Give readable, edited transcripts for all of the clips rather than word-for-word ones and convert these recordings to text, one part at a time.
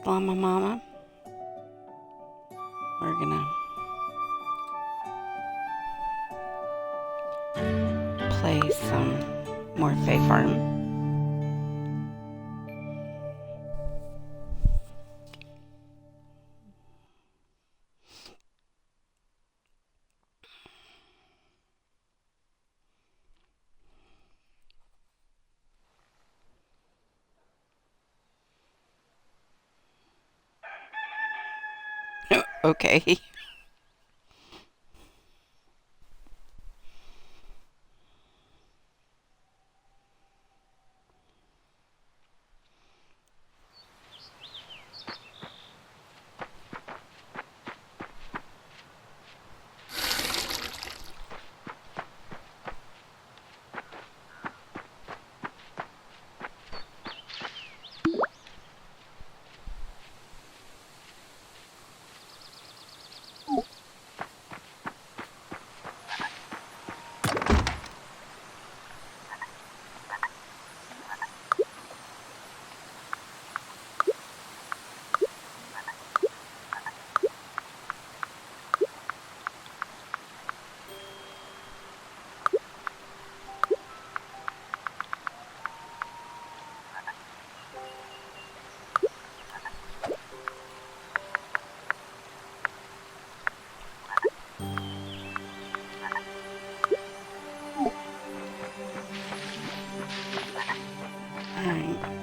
Llama Mama. We're gonna play some more Fae Farm. Okay.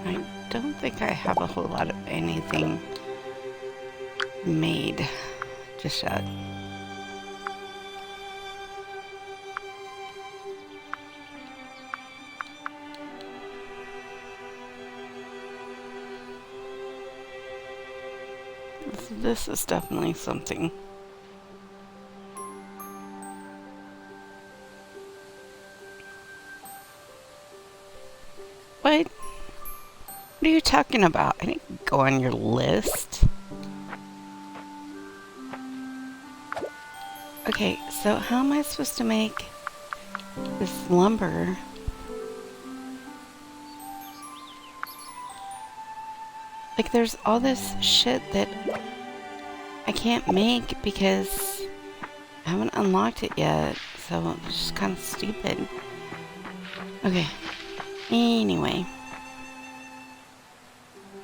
I don't think I have a whole lot of anything made just yet. This is definitely something. What? What are you talking about? I didn't go on your list. Okay, so how am I supposed to make this lumber? Like, there's all this shit that I can't make because I haven't unlocked it yet, so it's just kind of stupid. Okay, anyway.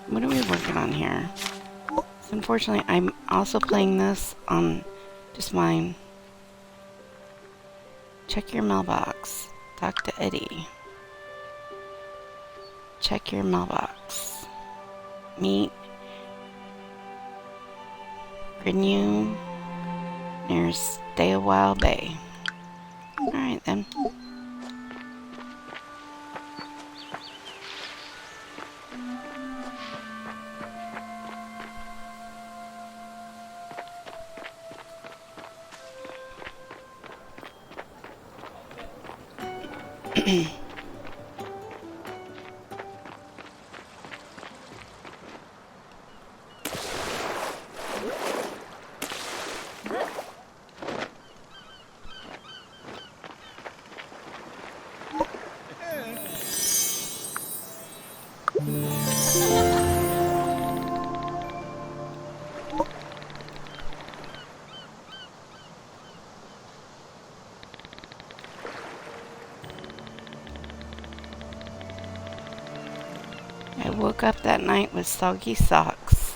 What are we working on here? So unfortunately, I'm also playing this on just mine. Check your mailbox. Talk to Eddie. Check your mailbox. Meet Renew near Stay a While Bay. Alright then. I woke up that night with soggy socks.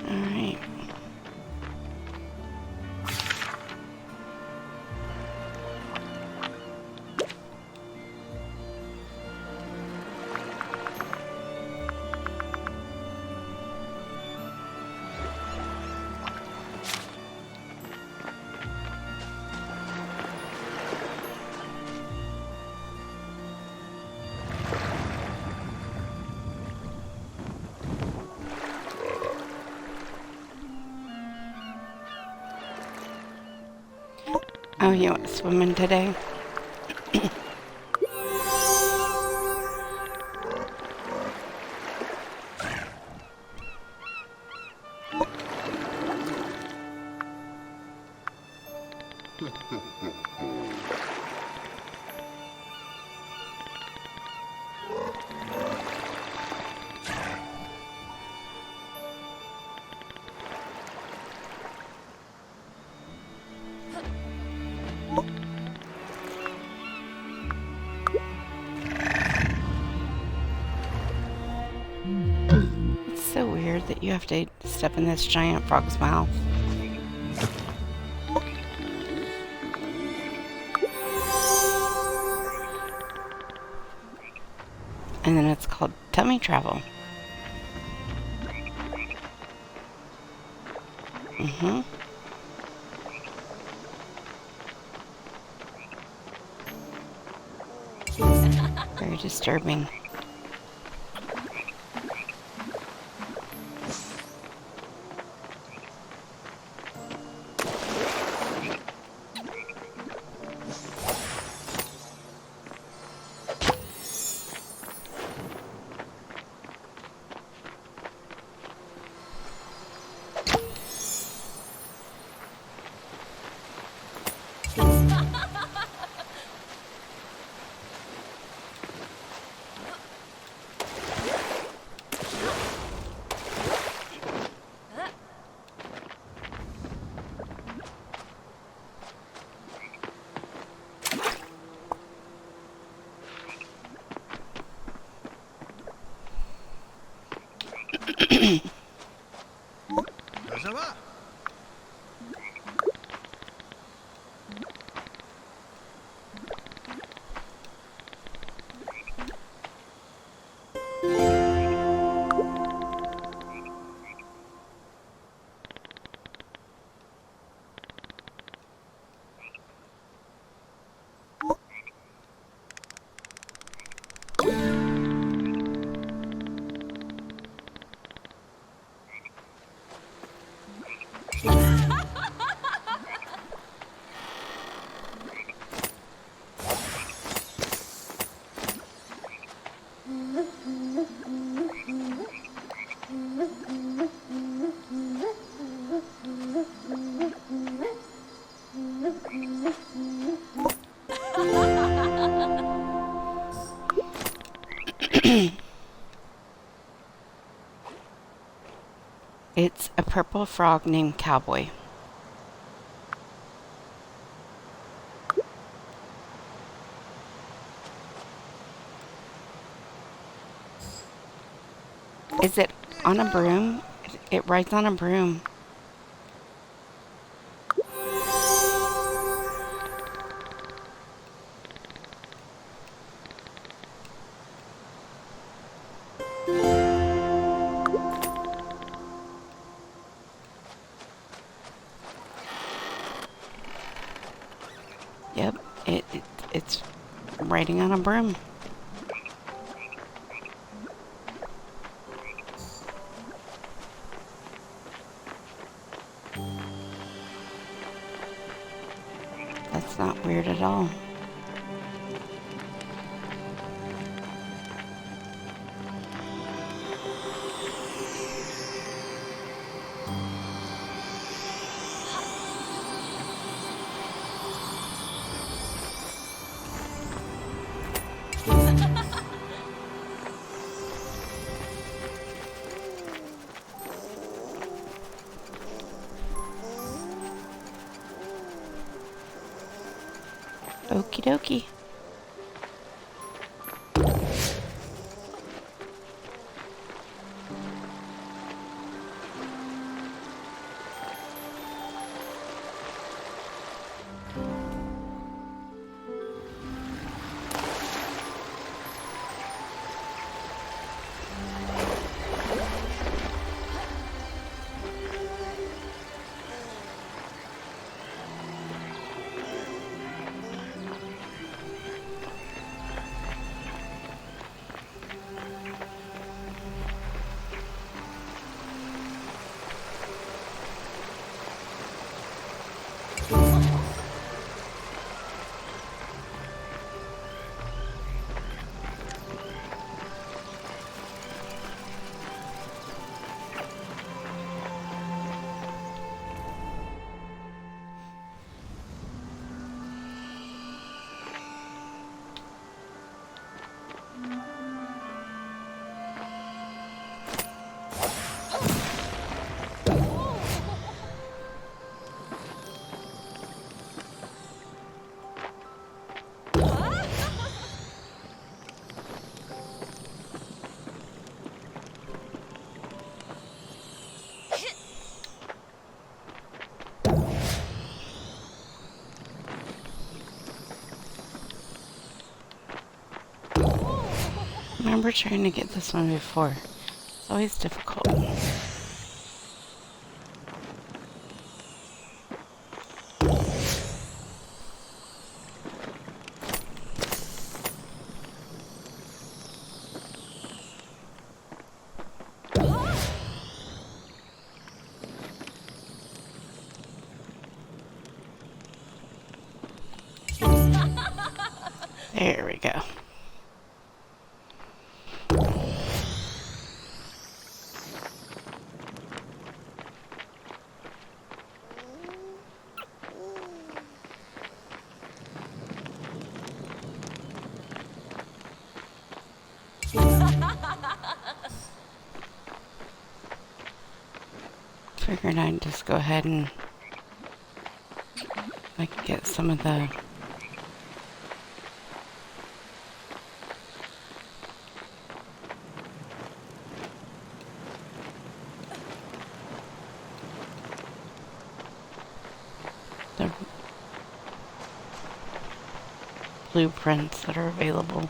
Alright. Oh, you went swimming today? weird that you have to step in this giant frog's mouth. And then it's called tummy travel. Mm-hmm. Very disturbing. Ça va? It's a purple frog named Cowboy. Is it on a broom? It rides on a broom. Yep, it's riding on a broom. That's not weird at all. Okie dokie. remember trying to get this one before. It's always difficult. There we go. Figured I'd just go ahead and like get some of the blueprints that are available.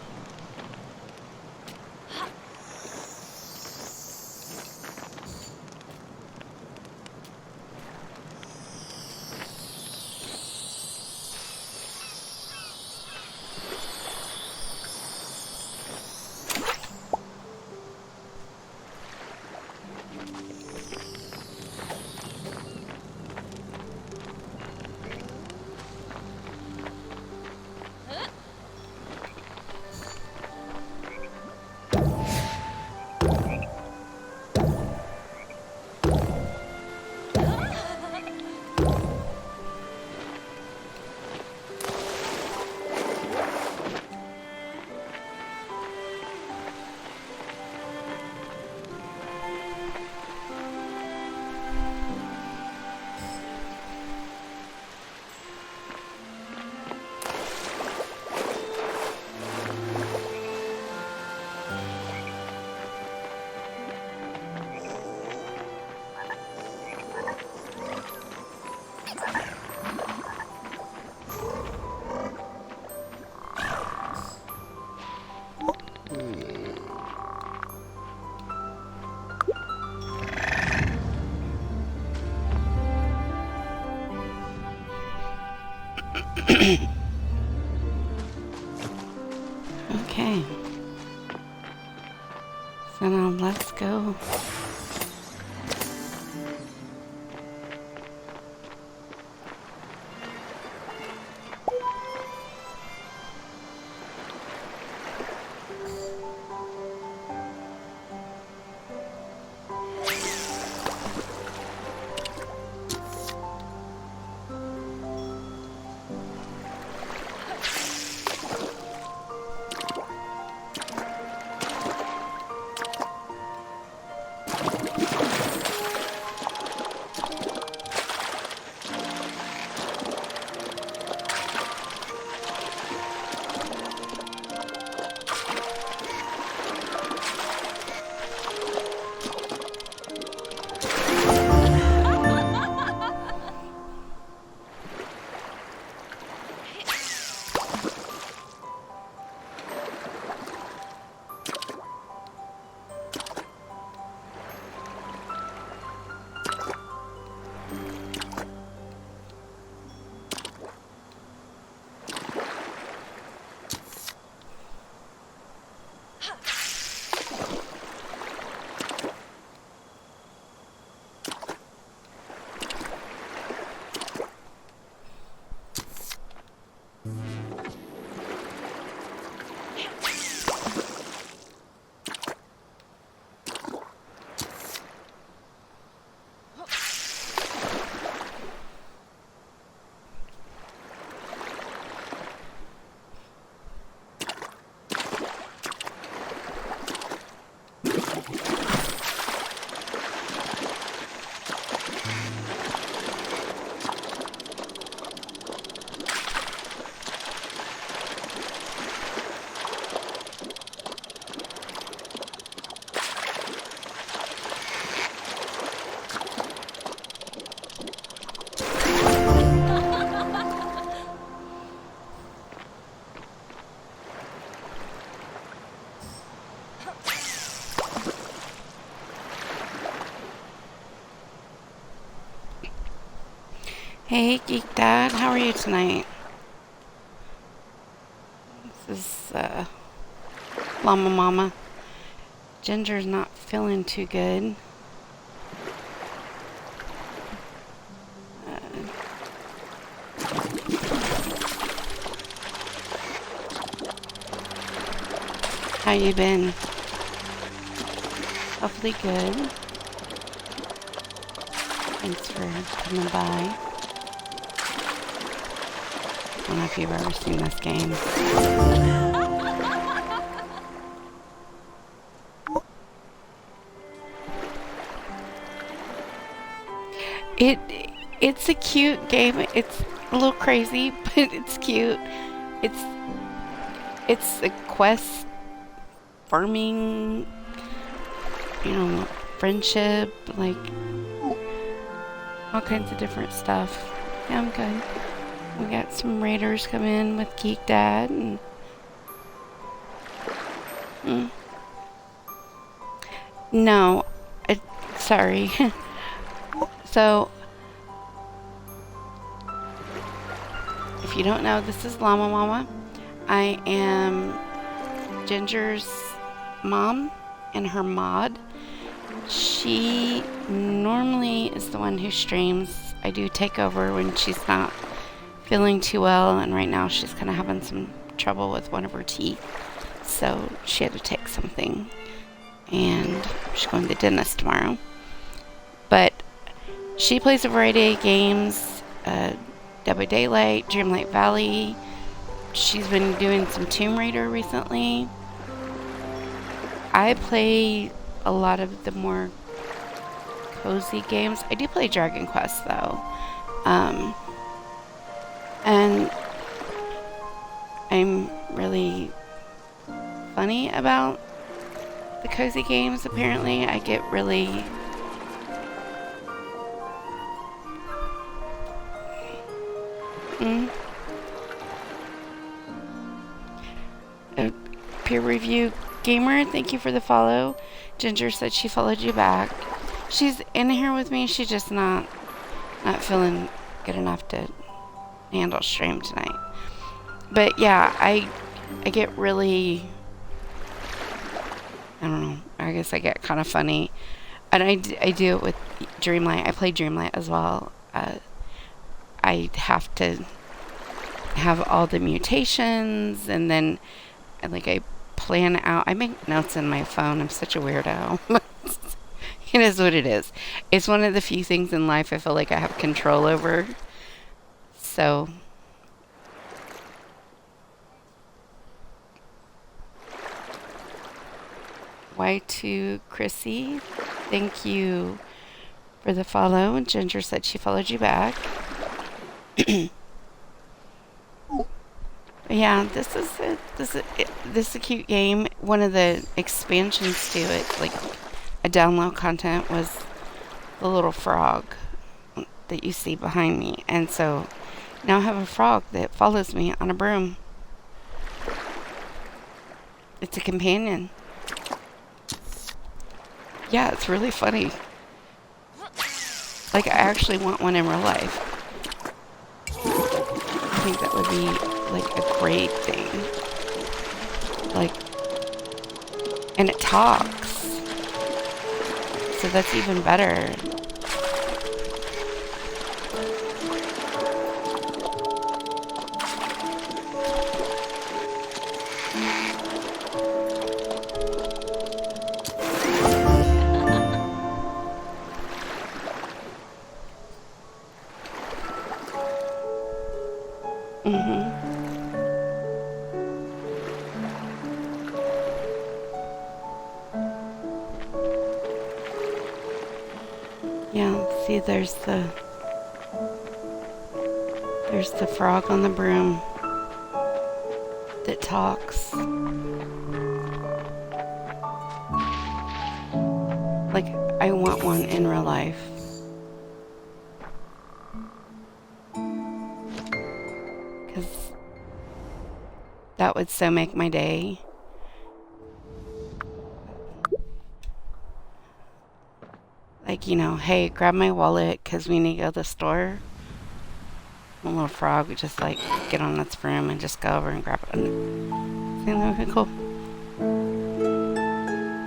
Okay. So now let's go. Hey, Geek Dad, how are you tonight? This is, Llama Mama. Ginger's not feeling too good. How you been? Hopefully good. Thanks for coming by. I don't know if you've ever seen this game. It's a cute game. It's a little crazy, but it's cute. It's a quest farming, you know, friendship, like all kinds of different stuff. Yeah, I'm good. We got some raiders come in with Geek Dad and no, sorry. So, if you don't know, this is Llama Mama. I am Ginger's mom and her mod. She normally is the one who streams. I do take over when she's not feeling too well, and right now she's kind of having some trouble with one of her teeth. So she had to take something, and she's going to the dentist tomorrow. But she plays a variety of games, Dead by Daylight, Dreamlight Valley. She's been doing some Tomb Raider recently. I play a lot of the more cozy games. I do play Dragon Quest though. And I'm really funny about the cozy games, apparently. I get really a peer review gamer, thank you for the follow. Ginger said she followed you back. She's in here with me. She's just not feeling good enough to handle stream tonight. But yeah, I get really, I don't know, I guess I get kind of funny. And I do it with Dreamlight. I play Dreamlight as well. I have to have all the mutations, and then I plan out. I make notes in my phone. I'm such a weirdo. It is what it is. It's one of the few things in life I feel like I have control over. So Y2 Chrissy, thank you for the follow. And Ginger said she followed you back. Yeah, this is a cute game. One of the expansions to it, like a download content, was the little frog that you see behind me, and so now I have a frog that follows me on a broom. It's a companion. Yeah, it's really funny. Like, I actually want one in real life. I think that would be like a great thing. Like, and it talks, so that's even better. Yeah, see, there's the frog on the broom that talks. Like, I want one in real life. Because that would so make my day. Like, you know, hey, grab my wallet because we need to go to the store. a little frog would just like get on its broom and just go over and grab it. I think that would be cool.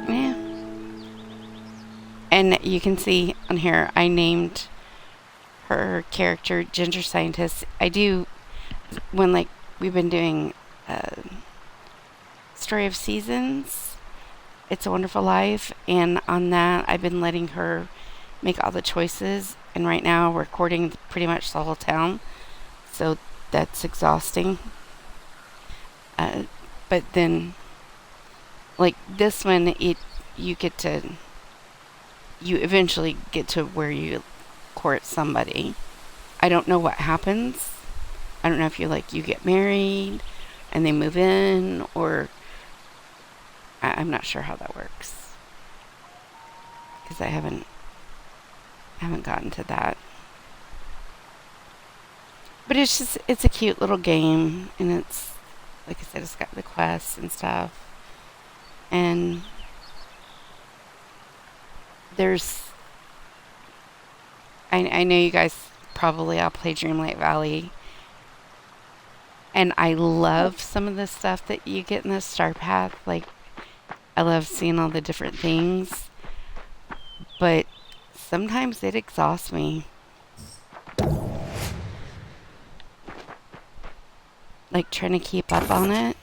Yeah. And you can see on here, I named her character Ginger Scientist. I do, when like we've been doing Story of Seasons, It's a Wonderful Life, and on that I've been letting her make all the choices, and right now we're recording pretty much the whole town, so that's exhausting. But then like this one, you eventually get to where you court somebody. I don't know what happens. I don't know if you get married and they move in, or I'm not sure how that works because I haven't gotten to that. But it's a cute little game, and it's, like I said, it's got the quests and stuff. And I know you guys probably all play Dreamlight Valley, and I love some of the stuff that you get in the Star Path. Like, I love seeing all the different things, but sometimes it exhausts me. Like, trying to keep up on it.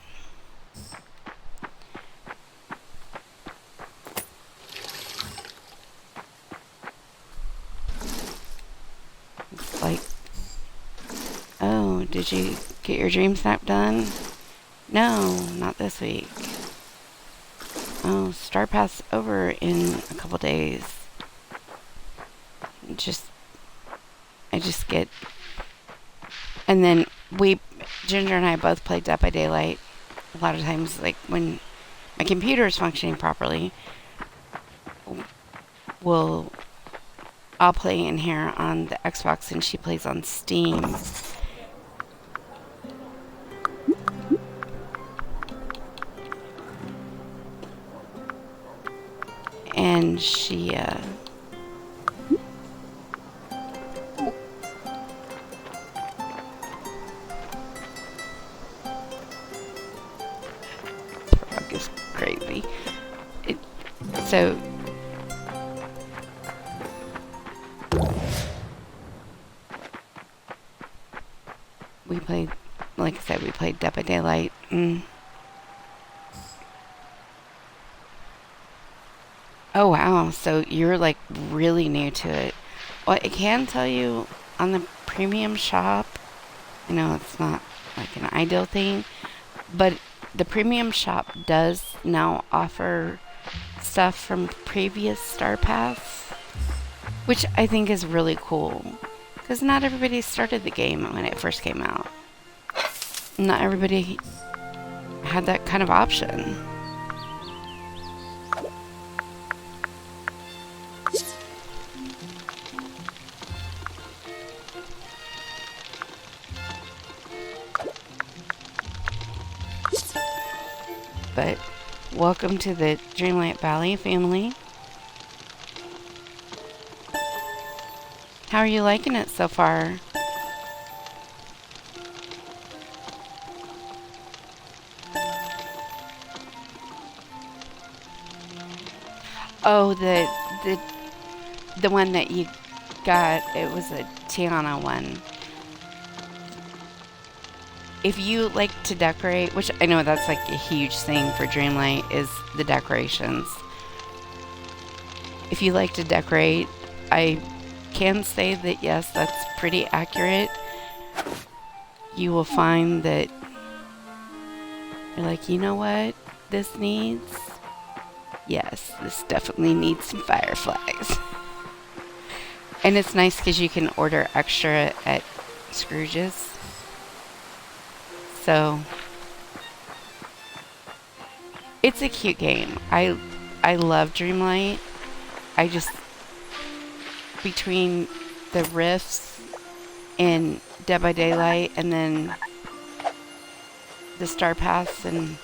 It's like, oh, did you get your dream snap done? No, not this week. Oh, Star Path's over in a couple days. I just get, and then Ginger and I both play Dead by Daylight. A lot of times, like when my computer is functioning properly, I'll play in here on the Xbox and she plays on Steam. And she frog is crazy. So we played, like I said, we played Dead by Daylight. Oh wow, so you're like really new to it. Well, I can tell you on the premium shop, I know it's not like an ideal thing, but the premium shop does now offer stuff from previous Star Paths, which I think is really cool, because not everybody started the game when it first came out. Not everybody had that kind of option. But welcome to the Dreamlight Valley family. How are you liking it so far? Oh, the one that you got, it was a Tiana one. If you like to decorate, which I know that's like a huge thing for Dreamlight, is the decorations. If you like to decorate, I can say that yes, that's pretty accurate. You will find that you're like, you know what this needs? Yes, this definitely needs some fireflies. And it's nice because you can order extra at Scrooge's. So it's a cute game. I love Dreamlight. I just, between the Rifts and Dead by Daylight and then the Star Paths and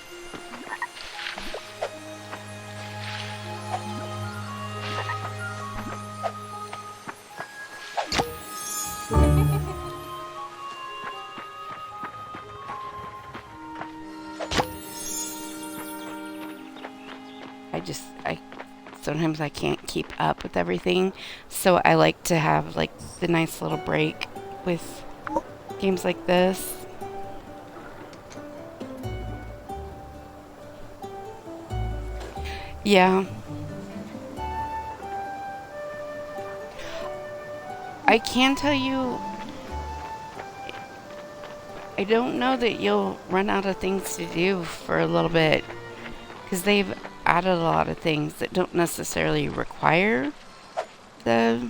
sometimes I can't keep up with everything. So I like to have like the nice little break with games like this. Yeah. I can tell you, I don't know that you'll run out of things to do for a little bit, because they've added a lot of things that don't necessarily require the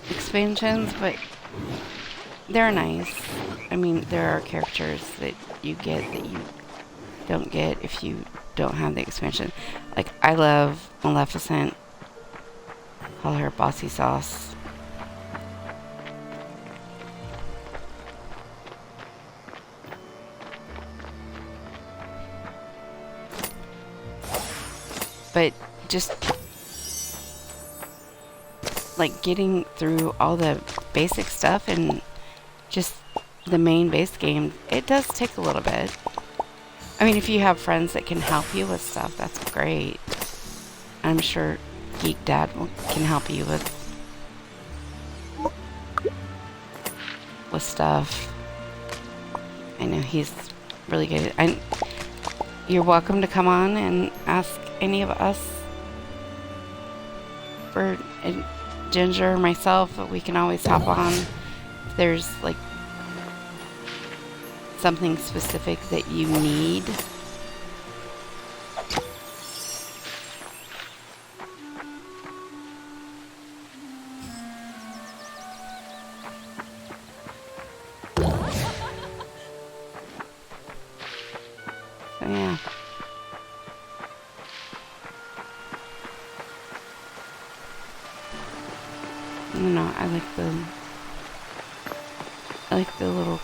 expansions, but they're nice. I mean, there are characters that you get that you don't get if you don't have the expansion. Like, I love Maleficent. Call her Bossy Sauce. But just like getting through all the basic stuff and just the main base game, it does take a little bit. I mean, if you have friends that can help you with stuff, that's great. I'm sure Geek Dad can help you with stuff. I know he's really good. You're welcome to come on and ask any of us for Ginger or myself. We can always hop on if there's like something specific that you need. So yeah. No, I like the little.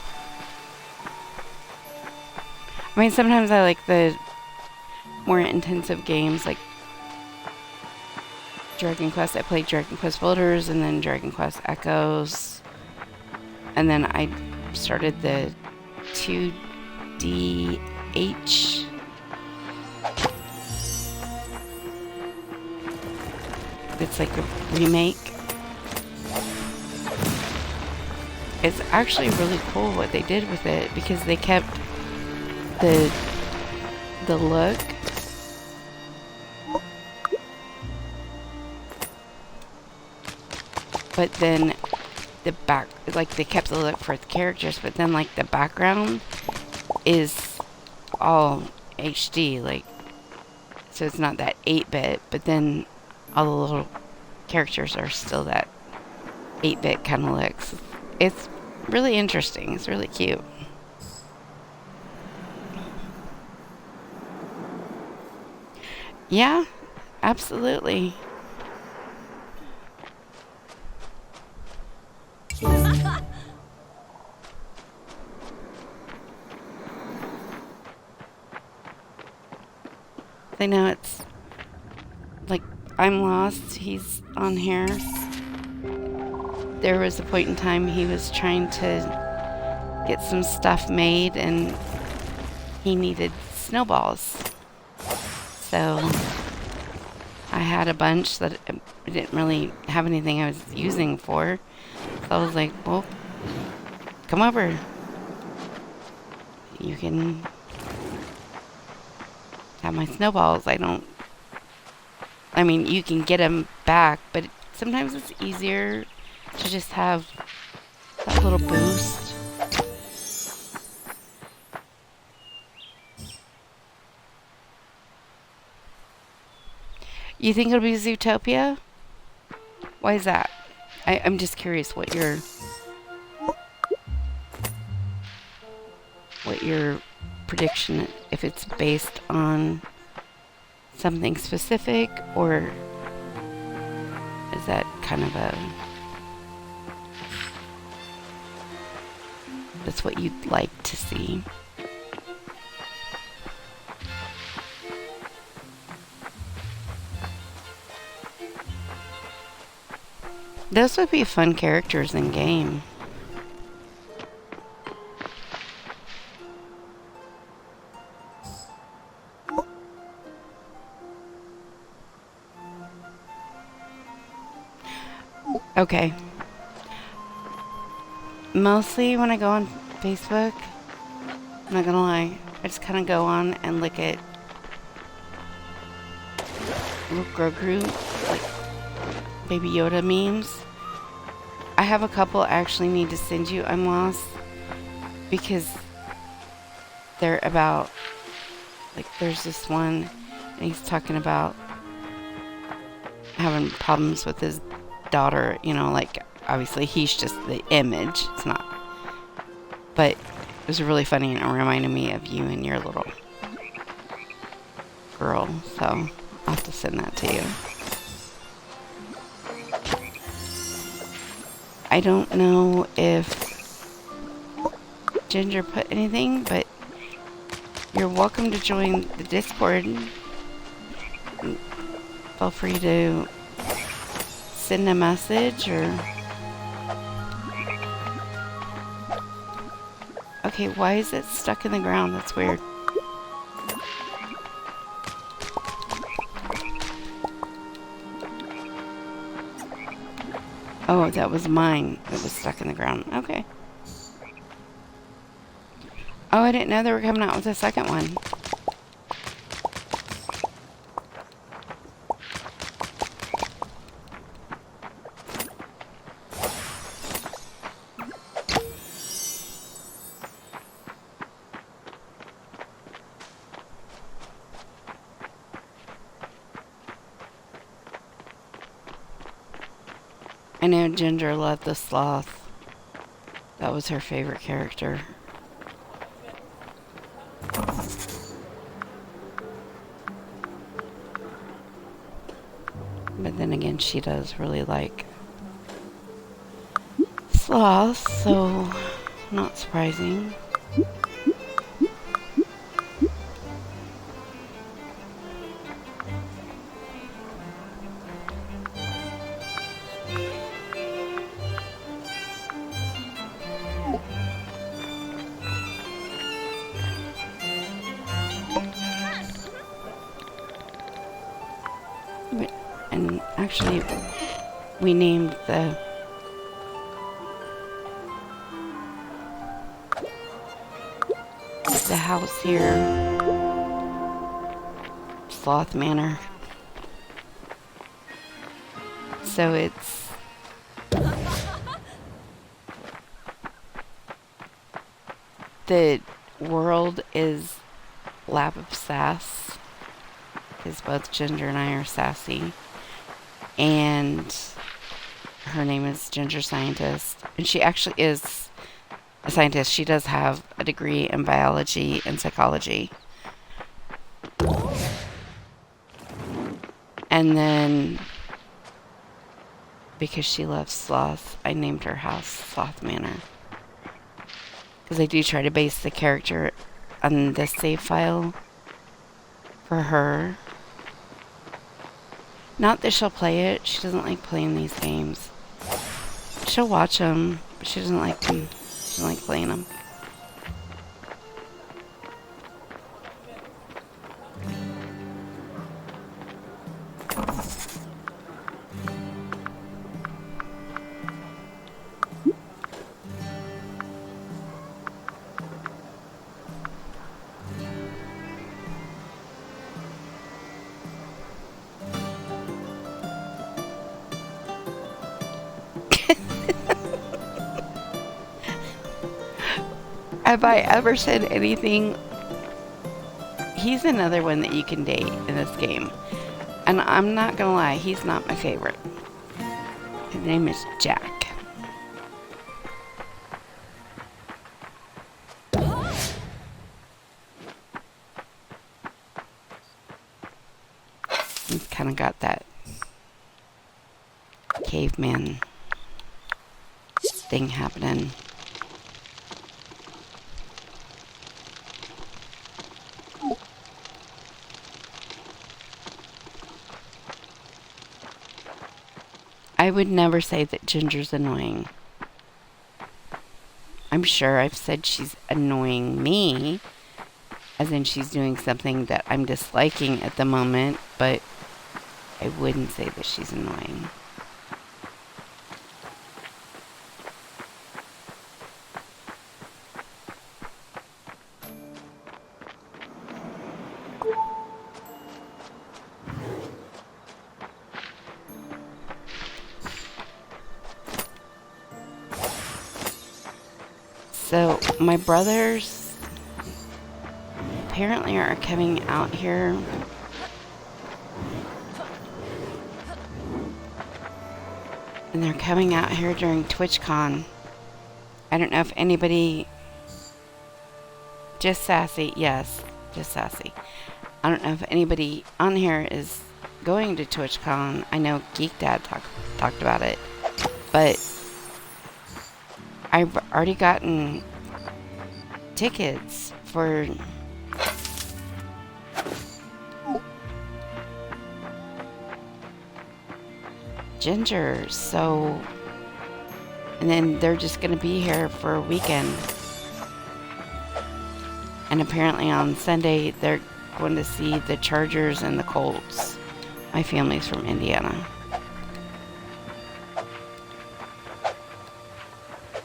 I mean, sometimes I like the more intensive games like Dragon Quest. I played Dragon Quest Builders and then Dragon Quest Echoes. And then I started the 2DH. It's like a remake. It's actually really cool what they did with it because they kept the look. But then the back, like they kept the look for the characters, but then like the background is all HD, like, so it's not that 8-bit, but then all the little characters are still that 8-bit kind of looks. It's really interesting. It's really cute. Yeah, absolutely. I know it's like I'm lost. He's on here. There was a point in time he was trying to get some stuff made and he needed snowballs. So I had a bunch that I didn't really have anything I was using for. So I was like, well, come over. You can have my snowballs. I mean, you can get them back, but sometimes it's easier to just have that little boost. You think it'll be Zootopia? Why is that? I'm just curious what your prediction, if it's based on something specific, or is that kind of that's what you'd like to see? Those would be fun characters in game. Okay. Mostly when I go on Facebook, I'm not gonna lie, I just kind of go on and look at little Grogu, like Baby Yoda memes. I have a couple I actually need to send you. I'm lost because they're about, like, there's this one and he's talking about having problems with his daughter, you know, like, obviously he's just the image, it's not, but it was really funny and it reminded me of you and your little girl, so I'll have to send that to you. I don't know if Ginger put anything, but you're welcome to join the Discord. Feel free to send a message or... Okay, why is it stuck in the ground? That's weird. Oh, that was mine that was stuck in the ground. Okay. Oh, I didn't know they were coming out with a second one. I know Ginger loved the sloth. That was her favorite character. But then again, she does really like sloths, so not surprising. And actually, we named the house here Sloth Manor. So it's the world is Lab of Sass, because both Ginger and I are sassy. And her name is Ginger Scientist. And she actually is a scientist. She does have a degree in biology and psychology. And then, because she loves sloth, I named her house Sloth Manor. Because I do try to base the character on the save file for her. Not that she'll play it. She doesn't like playing these games. She'll watch them, but she doesn't like them. She doesn't like playing them. Have I ever said anything? He's another one that you can date in this game. And I'm not gonna lie, he's not my favorite. His name is Jack. He's kind of got that caveman thing happening. I would never say that Ginger's annoying. I'm sure I've said she's annoying me, as in she's doing something that I'm disliking at the moment, but I wouldn't say that she's annoying. So, my brothers apparently are coming out here. And they're coming out here during TwitchCon. I don't know if anybody... Just Sassy, yes, just Sassy. I don't know if anybody on here is going to TwitchCon. I know Geek Dad talked about it. But I've already gotten tickets for Ginger, so, and then they're just gonna be here for a weekend. And apparently on Sunday they're going to see the Chargers and the Colts. My family's from Indiana.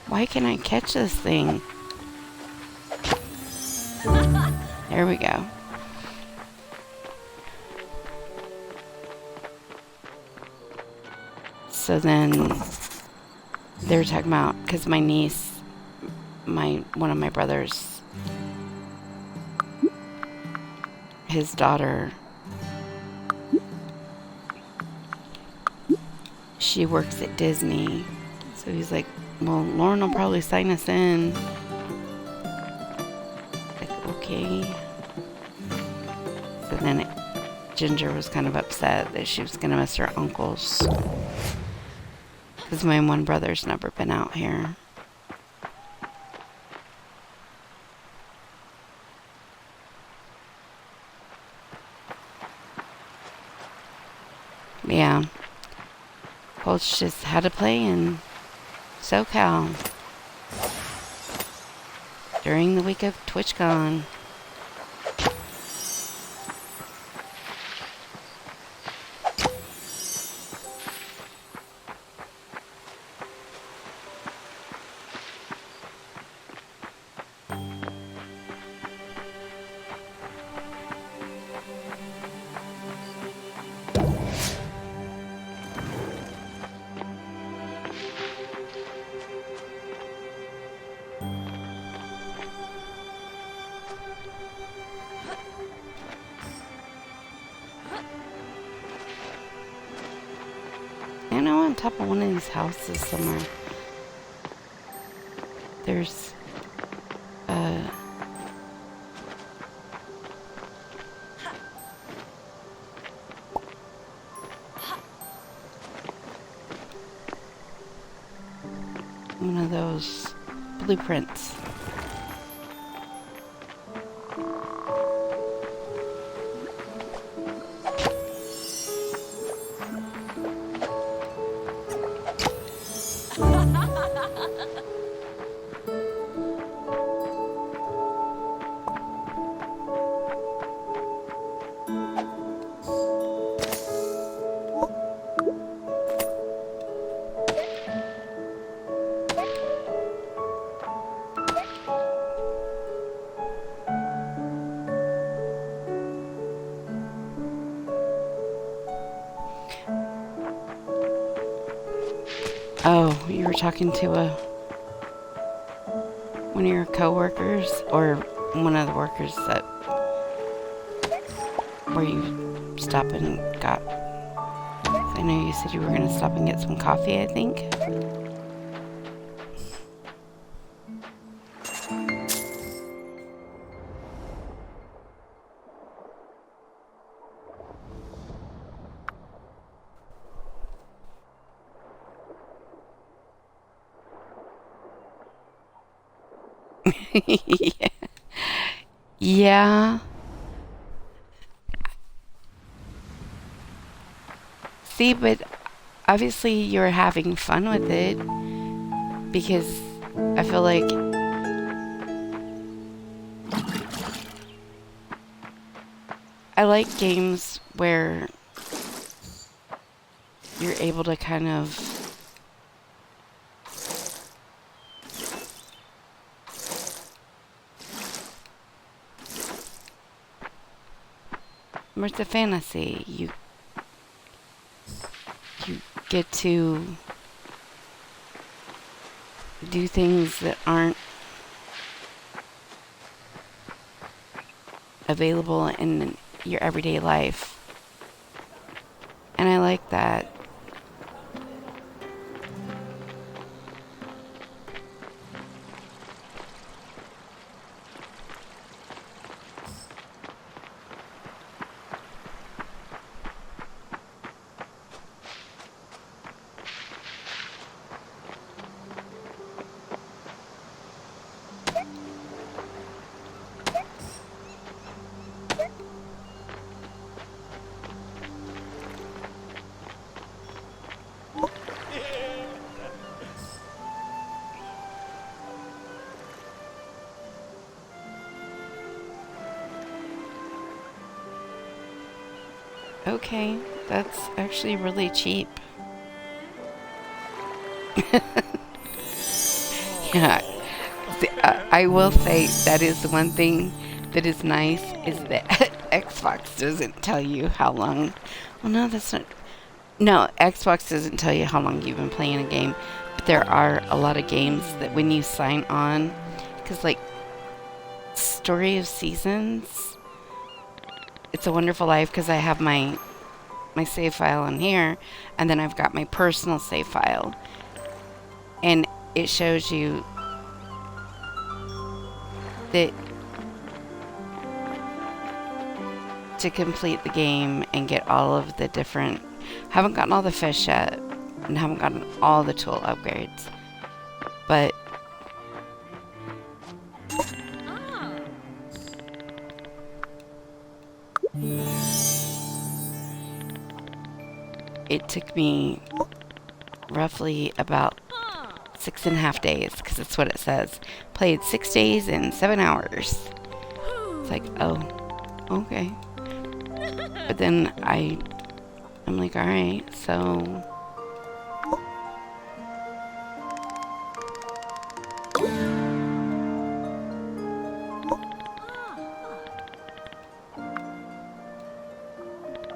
Why can't I catch this thing? There we go. So then they're talking about, because my niece, one of my brothers, his daughter, she works at Disney. So he's like, well, Lauren will probably sign us in. Like, okay. So then Ginger was kind of upset that she was going to miss her uncles. Because my one brother's never been out here. Yeah. Colts just had to play in SoCal during the week of TwitchCon. I know on top of one of these houses somewhere, there's one of those blueprints. Oh, you were talking to one of your coworkers, or one of the workers that where you stop and got. I know you said you were going to stop and get some coffee, I think. Yeah. Yeah. See, but obviously you're having fun with it because I feel like I like games where you're able to kind of it's a fantasy. You get to do things that aren't available in your everyday life. And I like that. Okay, that's actually really cheap. Yeah, I will say that is the one thing that is nice is that Xbox doesn't tell you how long. Well, no, that's not. No, Xbox doesn't tell you how long you've been playing a game, but there are a lot of games that when you sign on, because like Story of Seasons, It's a Wonderful Life, because I have my save file on here, and then I've got my personal save file, and it shows you that to complete the game and get all of the different, haven't gotten all the fish yet, and haven't gotten all the tool upgrades, but it took me roughly about 6.5 days, because that's what it says. Played 6 days and 7 hours. It's like, oh, okay. But then I'm like, all right, so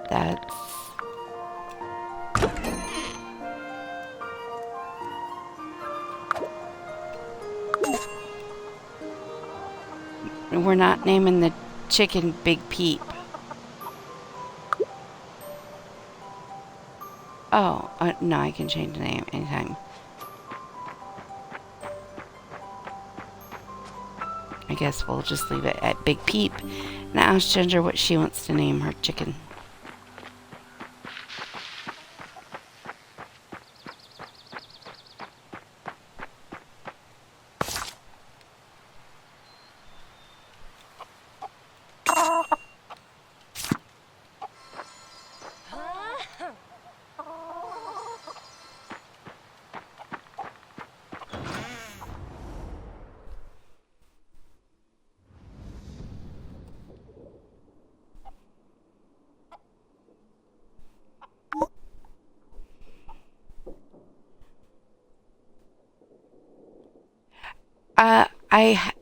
that's we're not naming the chicken Big Peep. Oh, no, I can change the name anytime. I guess we'll just leave it at Big Peep and ask Ginger what she wants to name her chicken.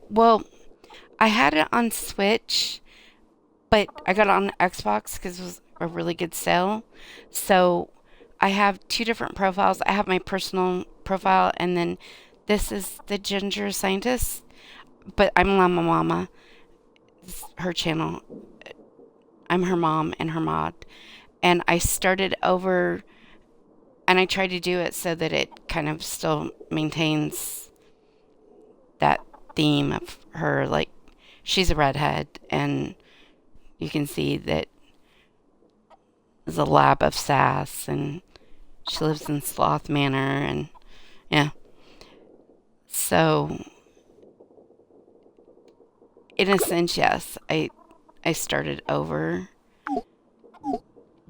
Well, I had it on Switch, but I got it on Xbox because it was a really good sale. So I have two different profiles. I have my personal profile, and then this is the Ginger Scientist, but I'm Llama Mama. It's her channel. I'm her mom and her mod. And I started over, and I tried to do it so that it kind of still maintains that theme of her, like, she's a redhead, and you can see that there's a lab of sass, and she lives in Sloth Manor, and yeah. So, in a sense, yes, I started over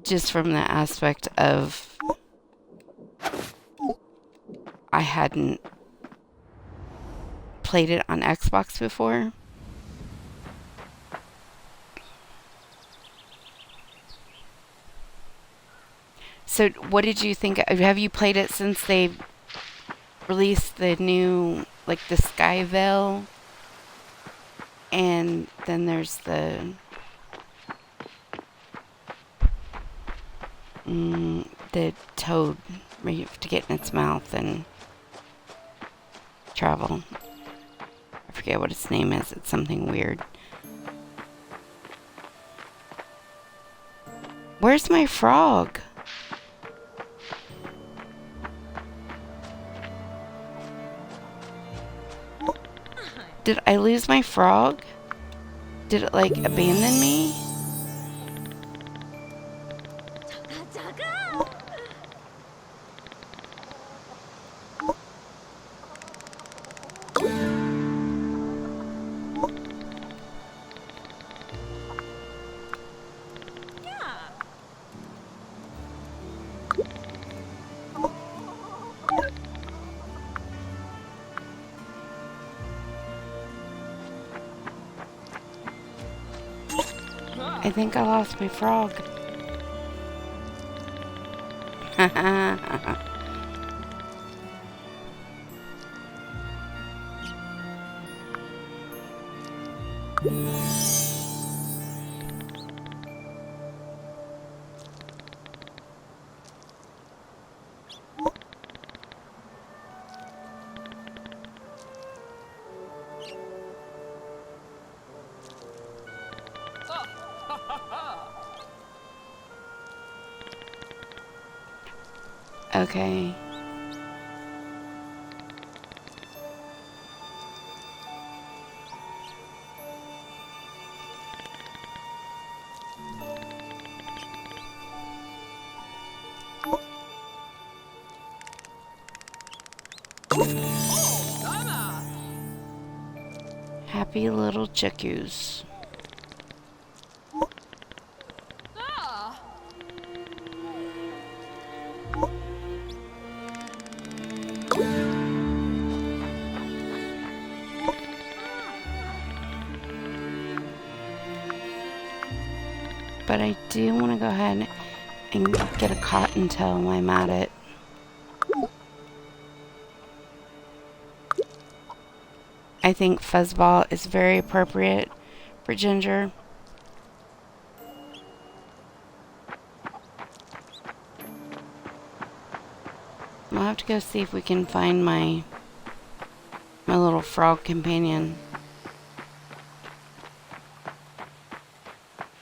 just from the aspect of I hadn't played it on Xbox before. So what did you think? Have you played it since they released the new, like the Skyvale? And then there's the toad where you have to get in its mouth and travel. I forget what its name is. It's something weird. Where's my frog? Did I lose my frog? Did it like abandon me? I think I lost my frog. Okay. Happy little chickoos. But I do want to go ahead and get a cottontail while I'm at it. I think fuzzball is very appropriate for Ginger. I'll have to go see if we can find my little frog companion.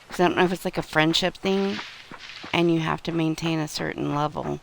'Cause I don't know if it's like a friendship thing and you have to maintain a certain level.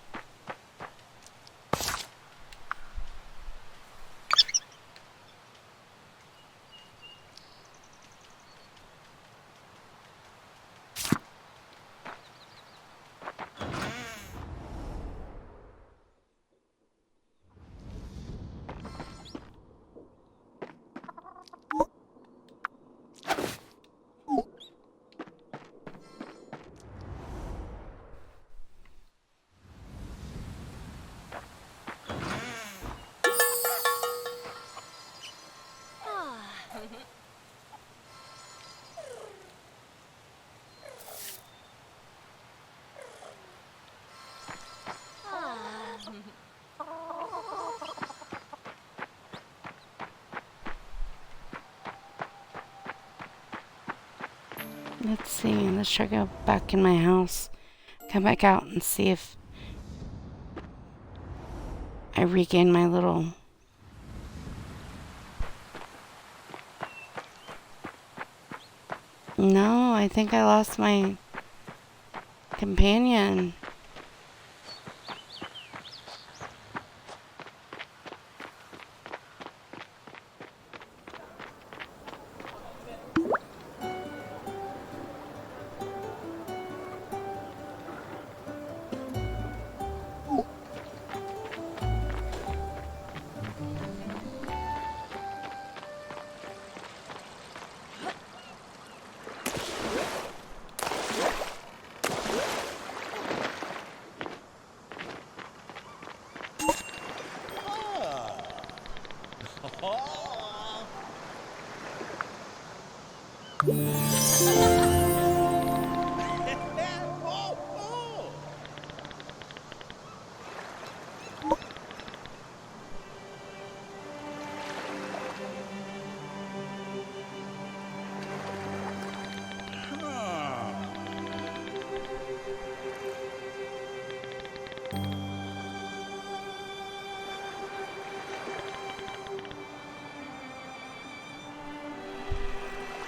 Let's see, let's try to go back in my house. Come back out and see if I regain my little... No, I think I lost my companion.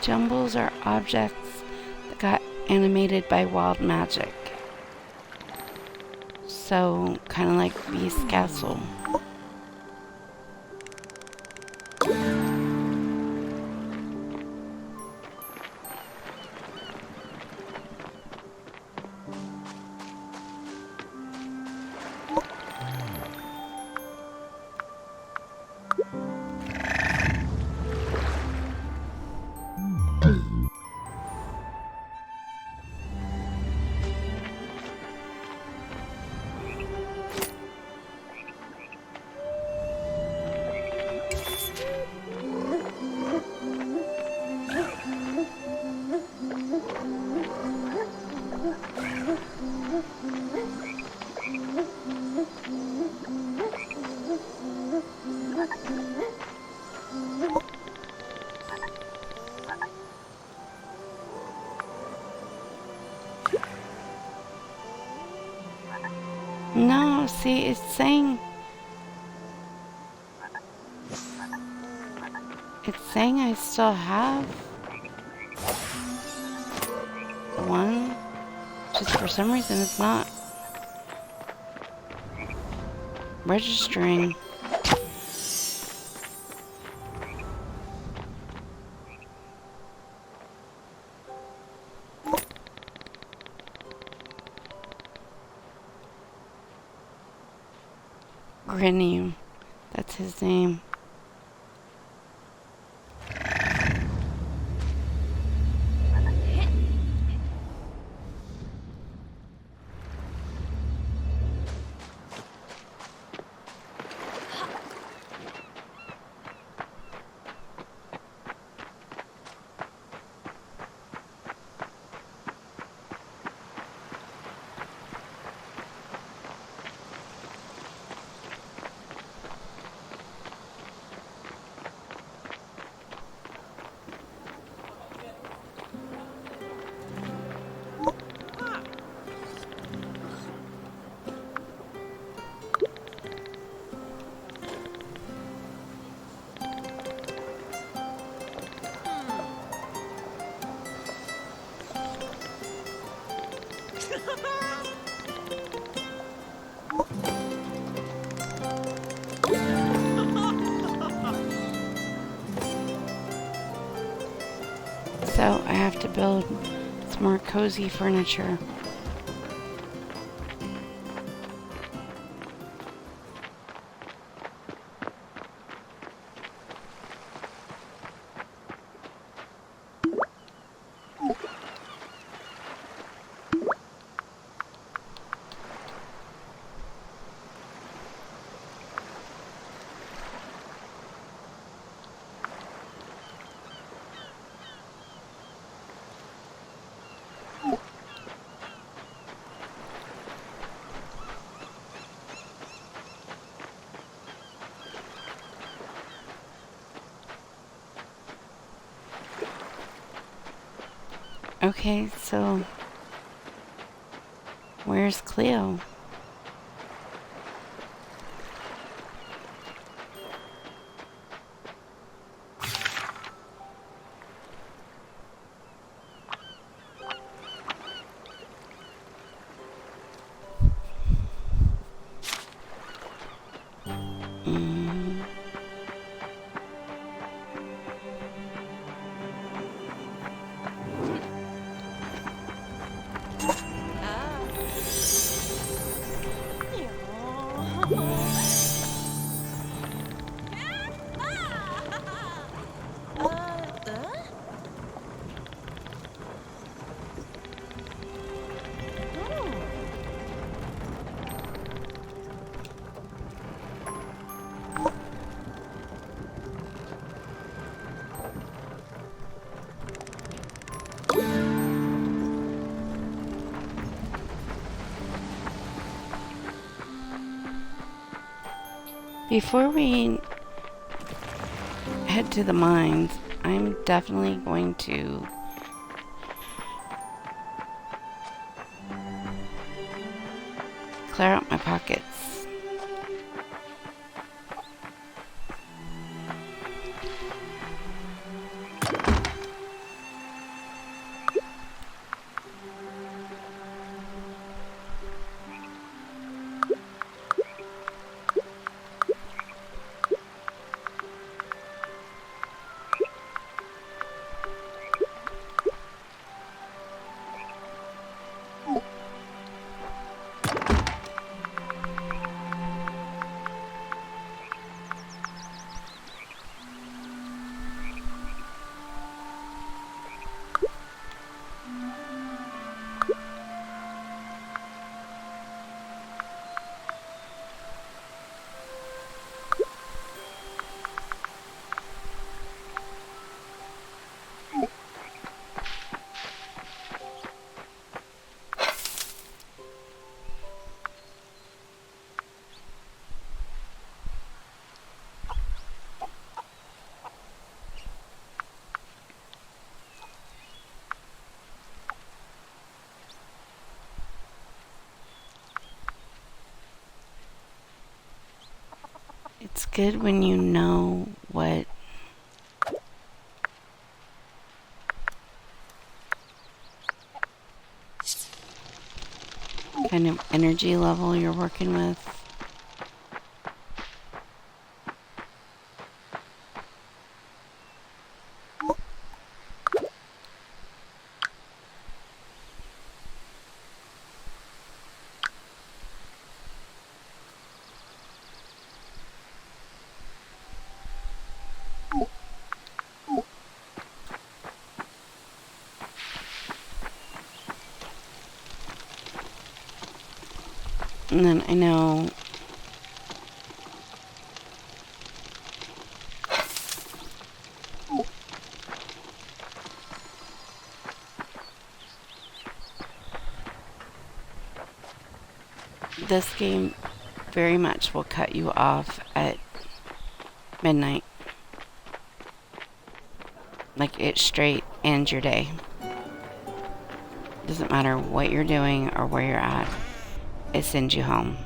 Jumbles are objects that got animated by wild magic. So, kind of like Beast Castle. No, see, it's saying I still have one. Just for some reason it's not registering. Grinny, that's his name. So I have to build some more cozy furniture. Okay, so where's Cleo? Before we head to the mines, I'm definitely going to clear out my pockets. good when you know what kind of energy level you're working with. And then I know this game very much will cut you off at midnight. Like, it straight ends your day. Doesn't matter what you're doing or where you're at. It sends you home.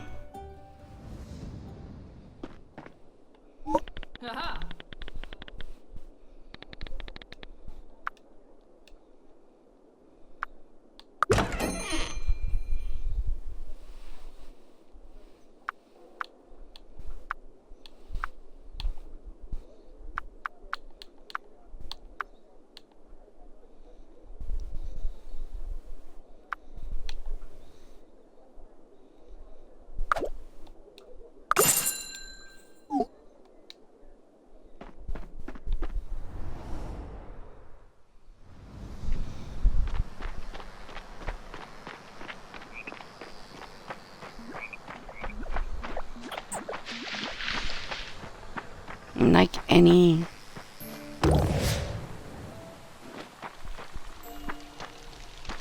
Like any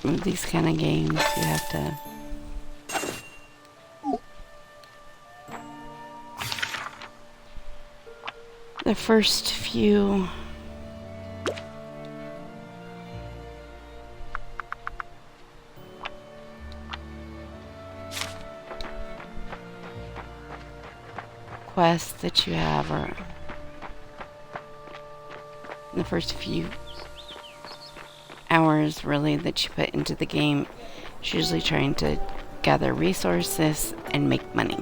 of these kind of games, you have to the first few quests that you have, or the first few hours really that you put into the game, it's usually trying to gather resources and make money.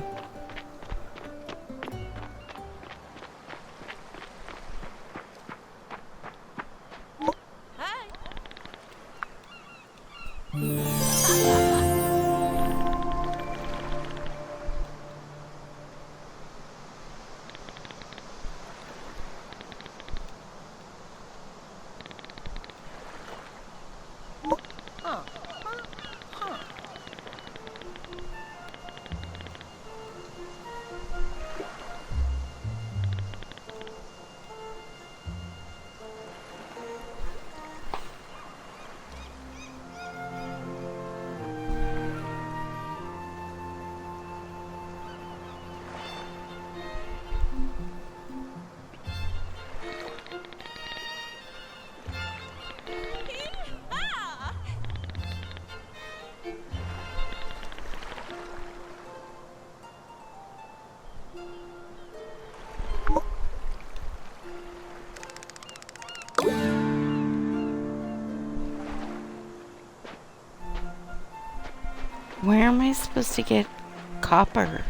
Where am I supposed to get copper?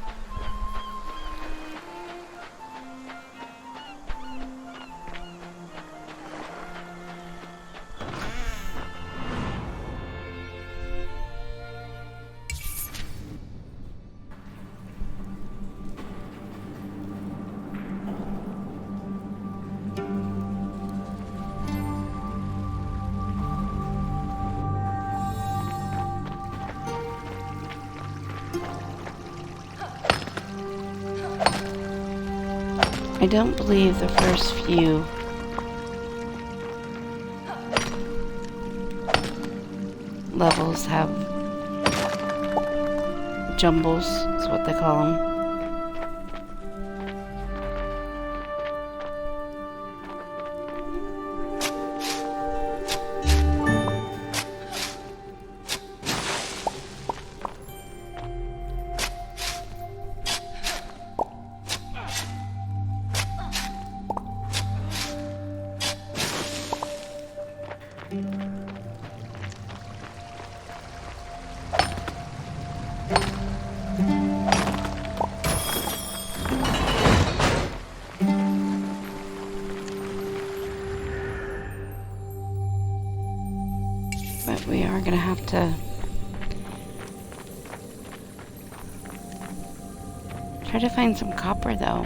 I don't believe the first few levels have jumbles, is what they call them. we are gonna have to try to find some copper though.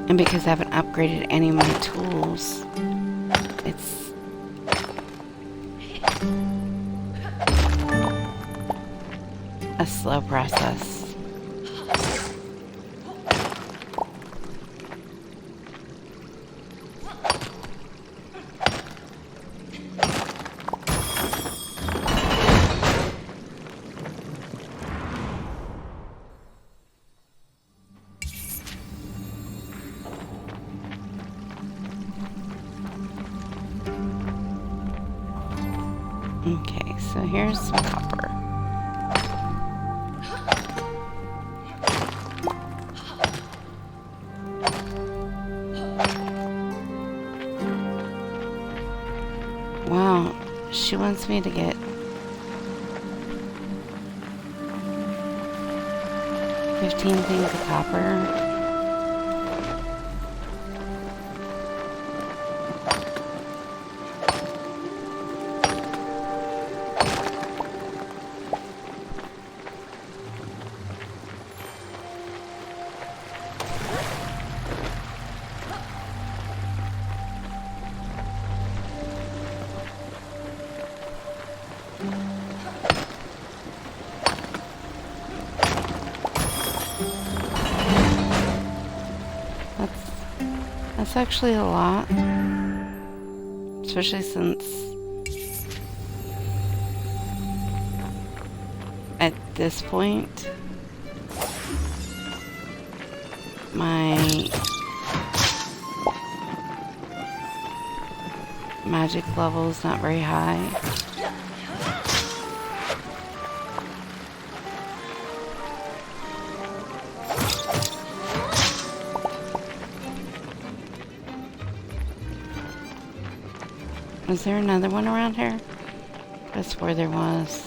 And because I haven't upgraded any of my tools, it's a slow process. Okay, so here's some copper. Wow, she wants me to get 15 things of copper. That's actually a lot, especially since at this point my magic level is not very high. Was there another one around here? That's where there was.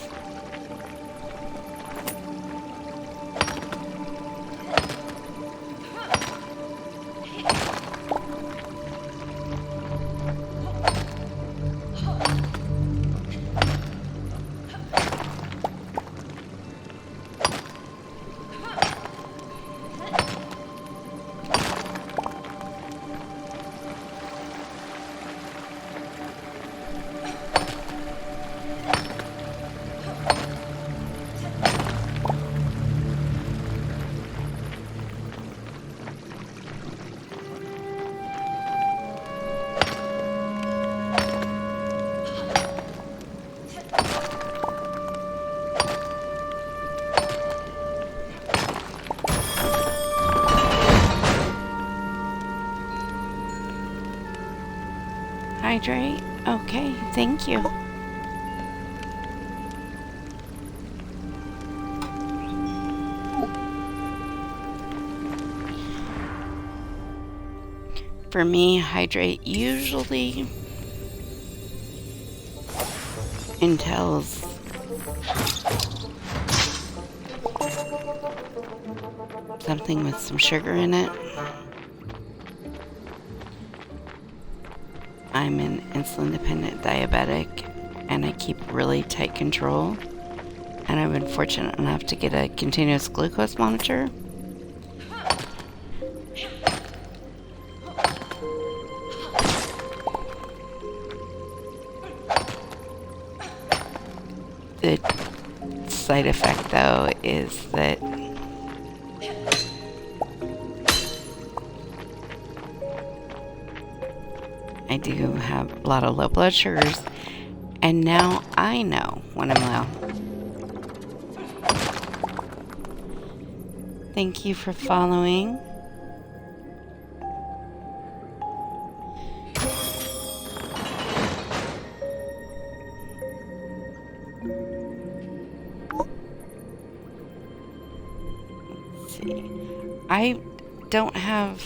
Hydrate? Okay, thank you. For me, hydrate usually entails something with some sugar in it. I'm an insulin-dependent diabetic, and I keep really tight control. And I've been fortunate enough to get a continuous glucose monitor. The side effect, though, is that I do have a lot of low blood sugars, and now I know when I'm low. Thank you for following. Let's see. I don't have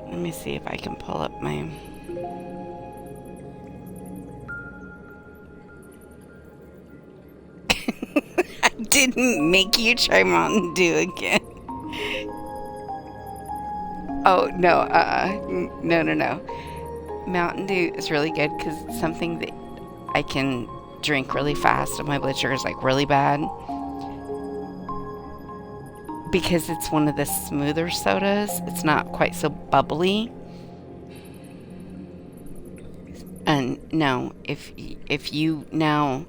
Let me see if I can pull up my... I didn't make you try Mountain Dew again. Oh, no, no. Mountain Dew is really good because it's something that I can drink really fast and my blood sugar is like really bad. Because it's one of the smoother sodas, it's not quite so bubbly. And no, if you now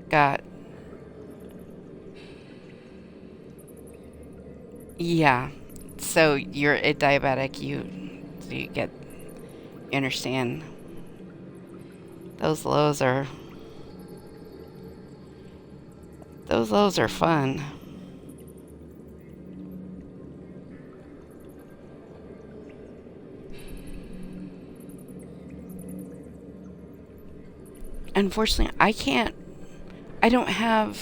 got... Yeah, so you're a diabetic, you understand. Those lows are fun. Unfortunately, I don't have...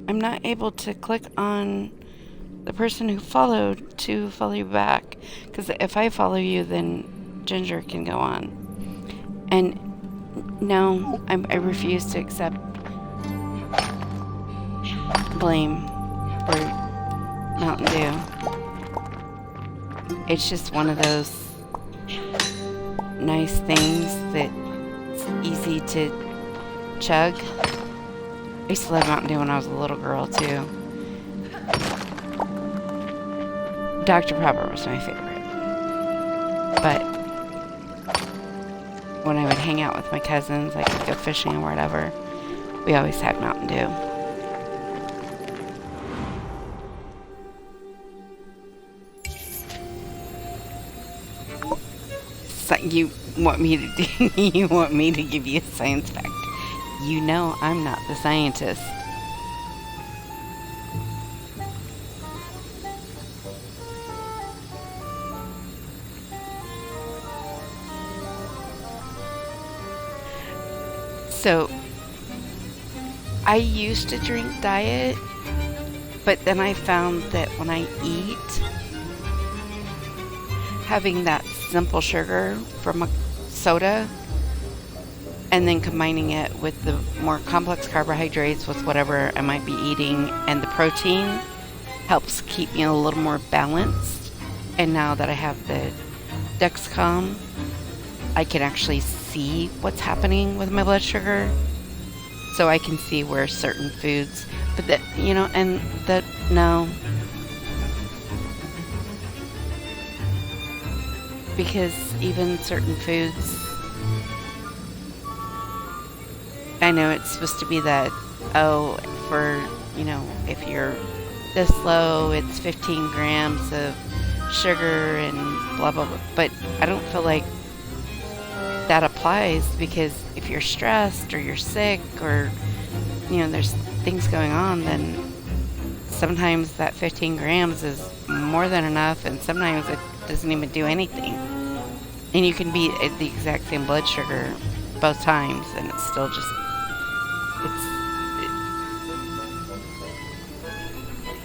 I'm not able to click on the person who followed to follow you back. Because if I follow you, then Ginger can go on. And no, I refuse to accept blame for Mountain Dew. It's just one of those nice things that's easy to chug. I used to love Mountain Dew when I was a little girl, too. Dr. Pepper was my favorite. But when I would hang out with my cousins, like go fishing or whatever, we always had Mountain Dew. So you want me to give you a science fact? You know I'm not the scientist. So, I used to drink diet, but then I found that when I eat, having that simple sugar from a soda and then combining it with the more complex carbohydrates with whatever I might be eating and the protein helps keep me a little more balanced. And now that I have the Dexcom, I can actually see what's happening with my blood sugar. So I can see where certain foods, but that, and that, no. Because even certain foods, I know it's supposed to be that, if you're this low, it's 15 grams of sugar and blah, blah, blah. But I don't feel like that applies, because if you're stressed or you're sick or, there's things going on, then sometimes that 15 grams is more than enough, and sometimes it doesn't even do anything. And you can be at the exact same blood sugar both times, and it's still just...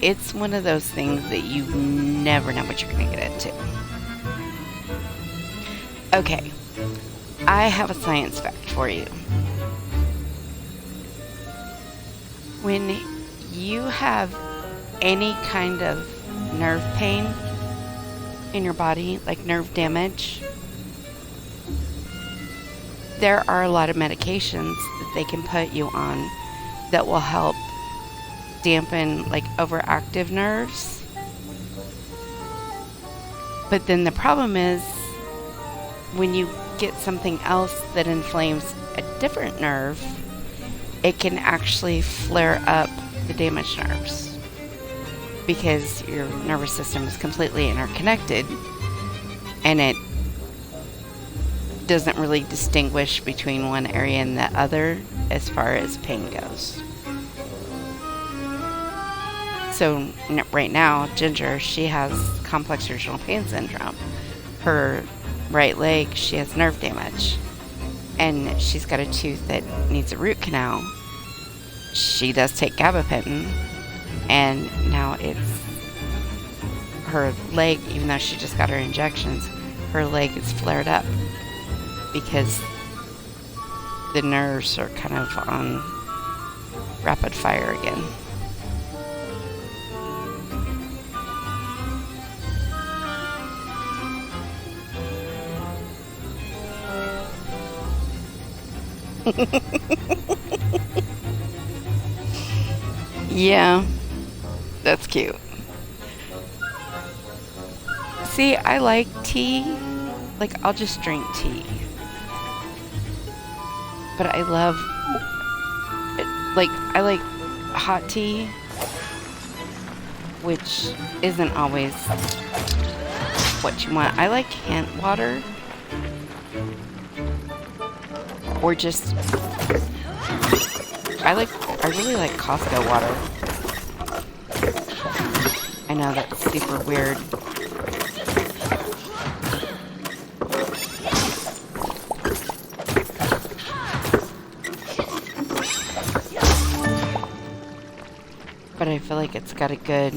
It's one of those things that you never know what you're going to get into. Okay, I have a science fact for you. When you have any kind of nerve pain in your body, like nerve damage, there are a lot of medications that they can put you on that will help dampen like overactive nerves. But then the problem is when you get something else that inflames a different nerve, it can actually flare up the damaged nerves, because your nervous system is completely interconnected and it doesn't really distinguish between one area and the other as far as pain goes. So right now, Ginger, she has complex regional pain syndrome. her right leg, she has nerve damage. And she's got a tooth that needs a root canal. She does take gabapentin, and now it's her leg, even though she just got her injections, her leg is flared up because the nerves are kind of on rapid fire again. Yeah, that's cute. See, I like tea. Like, I'll just drink tea. But I love, I like hot tea, which isn't always what you want. I like hint water. Or just, I really like Costco water. I know that's super weird. But I feel like it's got a good,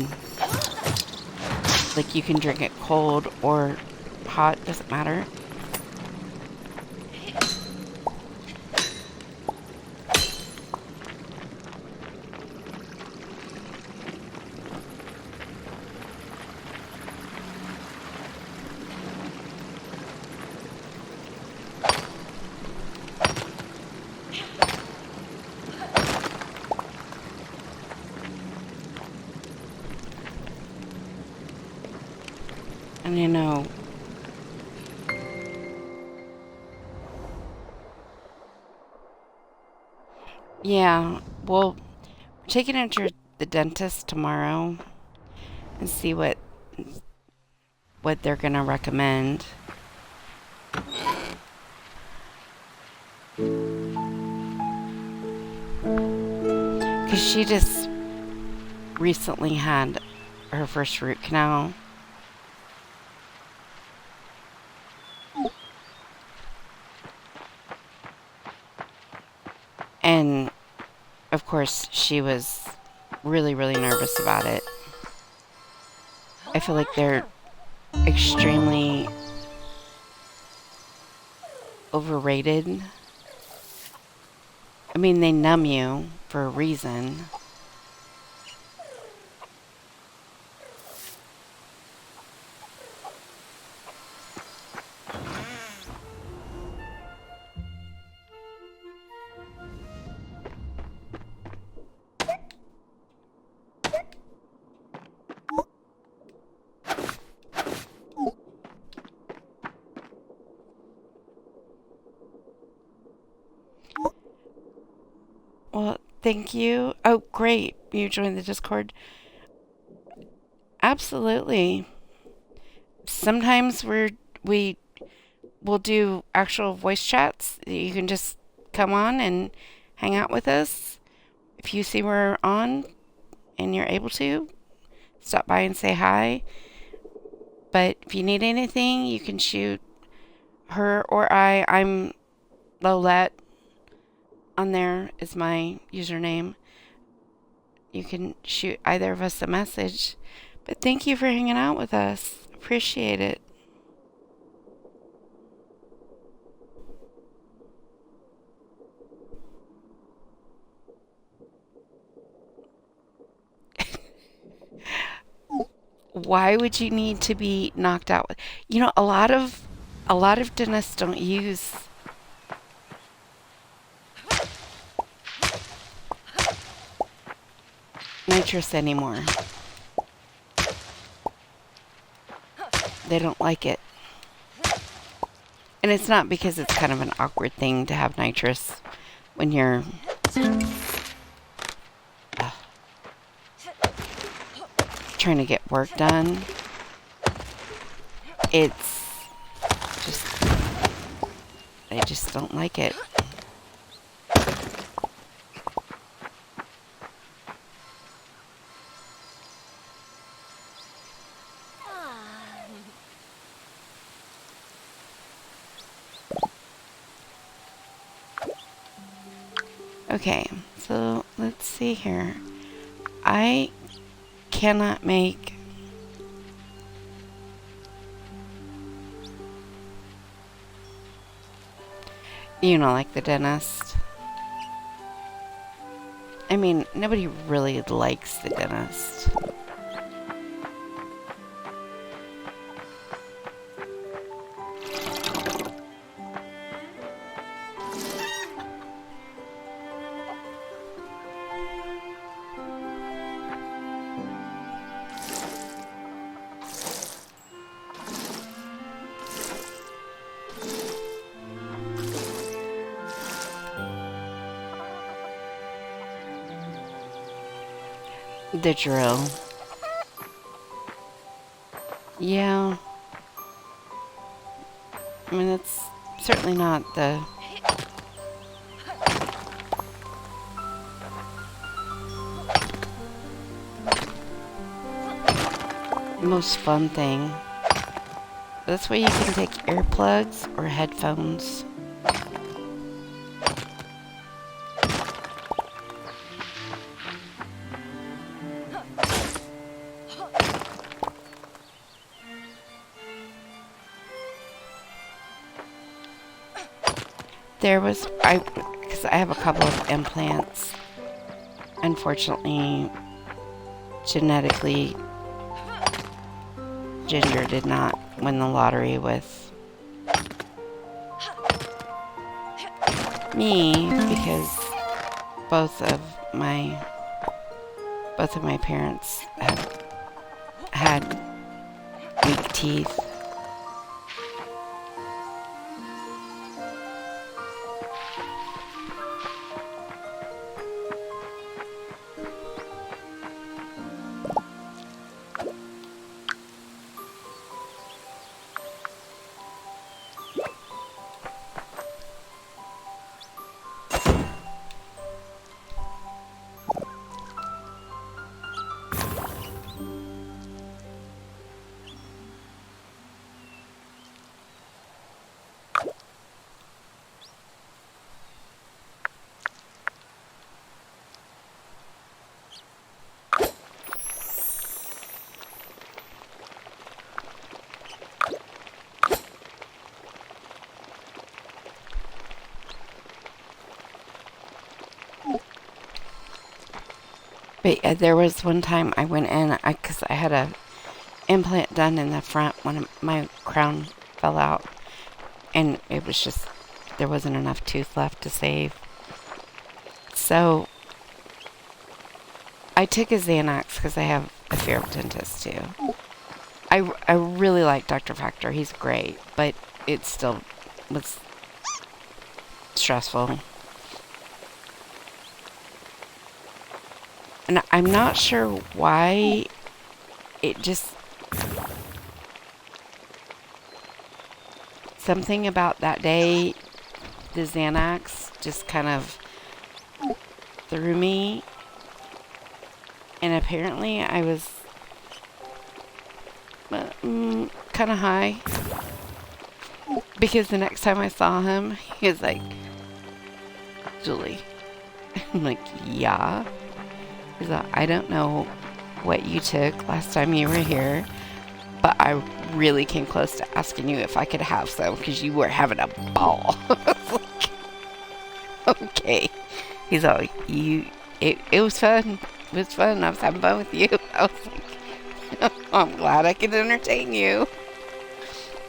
like you can drink it cold or hot, doesn't matter. And you know, yeah, well, we're taking it to the dentist tomorrow and see what they're gonna recommend. Because she just recently had her first root canal. And of course, she was really, really nervous about it. I feel like they're extremely overrated. I mean, they numb you for a reason. Well, thank you. Oh, great. You joined the Discord. Absolutely. Sometimes we will do actual voice chats. You can just come on and hang out with us. If you see we're on and you're able to, stop by and say hi. But if you need anything, you can shoot her or I. I'm Lolette. On there is my username. You can shoot either of us a message. But thank you for hanging out with us. Appreciate it. Why would you need to be knocked out? You know, a lot of dentists don't use nitrous anymore. They don't like it. And it's not because it's kind of an awkward thing to have nitrous when you're trying to get work done. It's just, they just don't like it. Okay, so let's see here. I cannot make... You know, like the dentist. I mean, nobody really likes the dentist. The drill. Yeah. I mean, it's certainly not the most fun thing. This way you can take earplugs or headphones. Because I have a couple of implants. Unfortunately, genetically, Ginger did not win the lottery with me because both of my parents had weak teeth. But there was one time I went in, because I had a implant done in the front when my crown fell out, and it was just, there wasn't enough tooth left to save. So I took a Xanax because I have a fear of dentists too. I really like Dr. Factor. He's great, but it still was stressful. And I'm not sure why it just... Something about that day, the Xanax just kind of threw me. And apparently I was kind of high. Because the next time I saw him, he was like, "Julie." I'm like, "Yeah." He's like, "I don't know what you took last time you were here, but I really came close to asking you if I could have some because you were having a ball." I was like, "Okay." He's like, it was fun. It was fun. I was having fun with you. I was like, "I'm glad I could entertain you."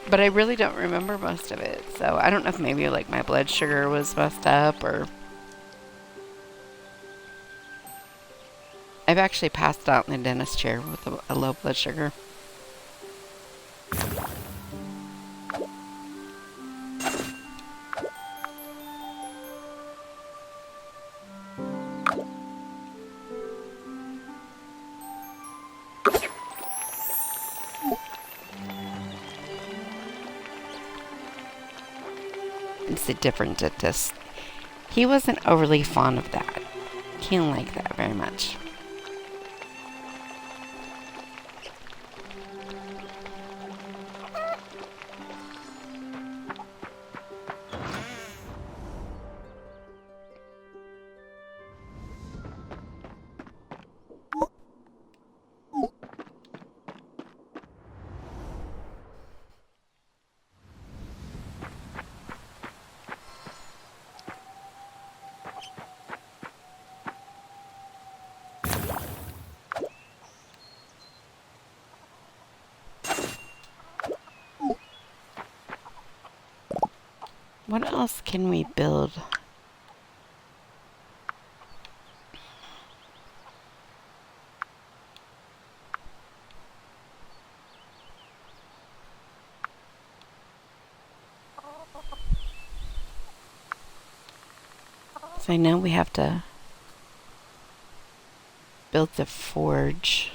But I really don't remember most of it. So I don't know if maybe like my blood sugar was messed up or... I've actually passed out in the dentist chair with a low blood sugar. It's a different dentist. He wasn't overly fond of that. He didn't like that very much. What else can we build? So I know we have to build the forge.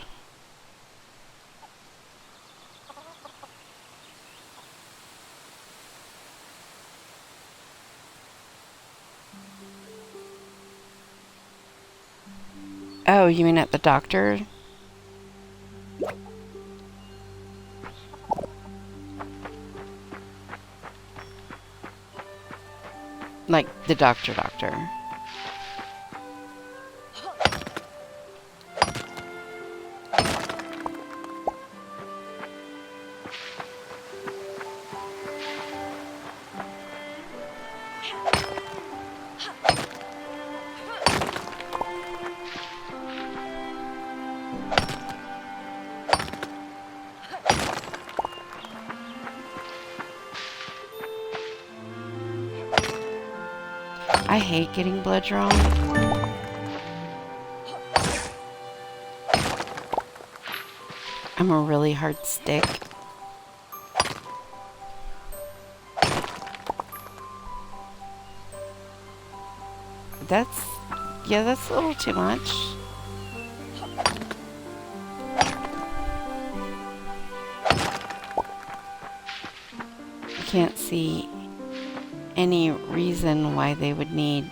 Oh, you mean at the doctor? Like the doctor. I hate getting blood drawn. I'm a really hard stick. That's a little too much. I can't see any reason why they would need...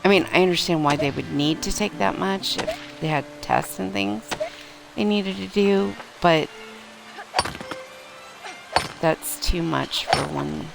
I mean, I understand why they would need to take that much if they had tests and things they needed to do, but that's too much for one.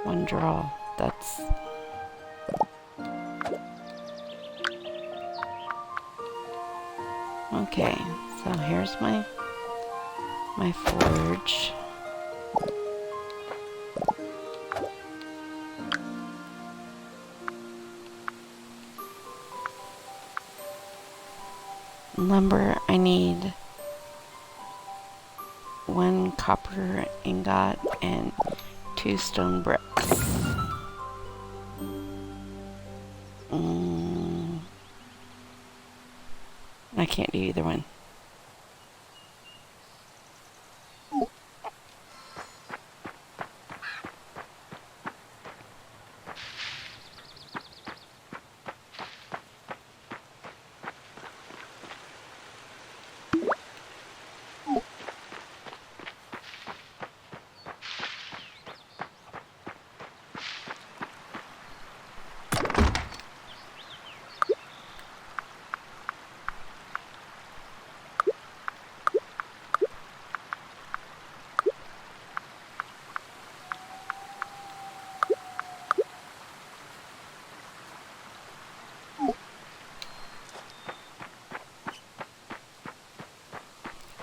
One draw. That's... Okay, so here's my forge. Lumber, I need 1 copper ingot and 2 stone bricks. I can't do either one.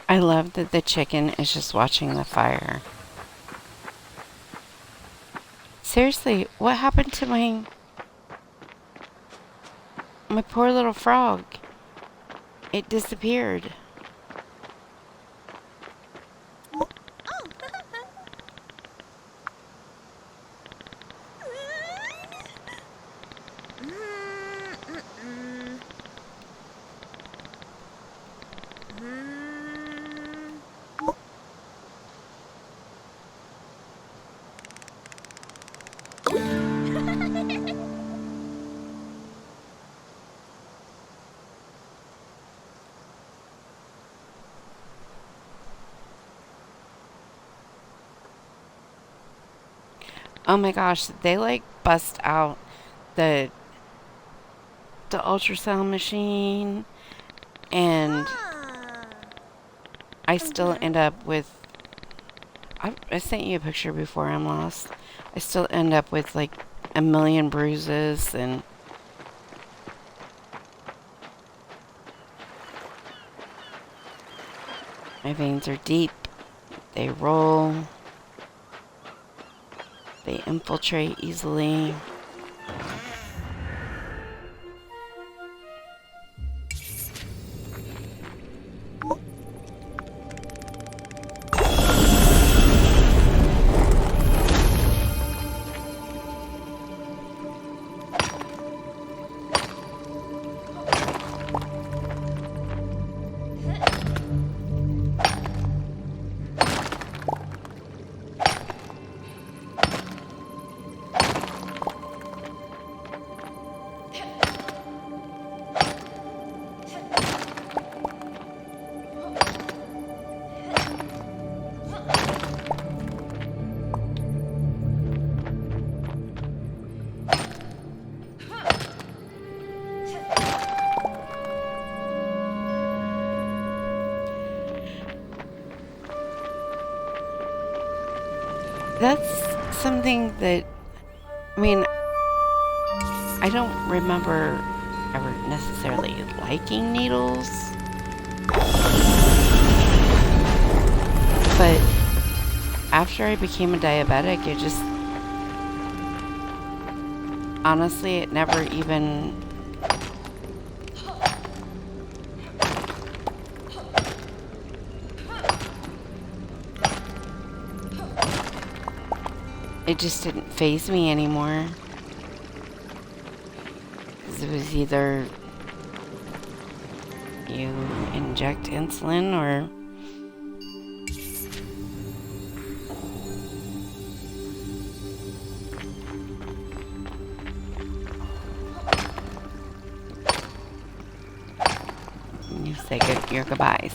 I love that the chicken is just watching the fire. Seriously, what happened to my poor little frog? It disappeared. Oh my gosh, they like bust out the ultrasound machine, and I still end up with... I sent you a picture before I'm lost. I still end up with like a million bruises and... My veins are deep. They roll. They infiltrate easily. That's something that, I mean, I don't remember ever necessarily liking needles, but after I became a diabetic, it just, honestly, it never even, it just didn't faze me anymore. 'Cause it was either you inject insulin or you say your goodbyes.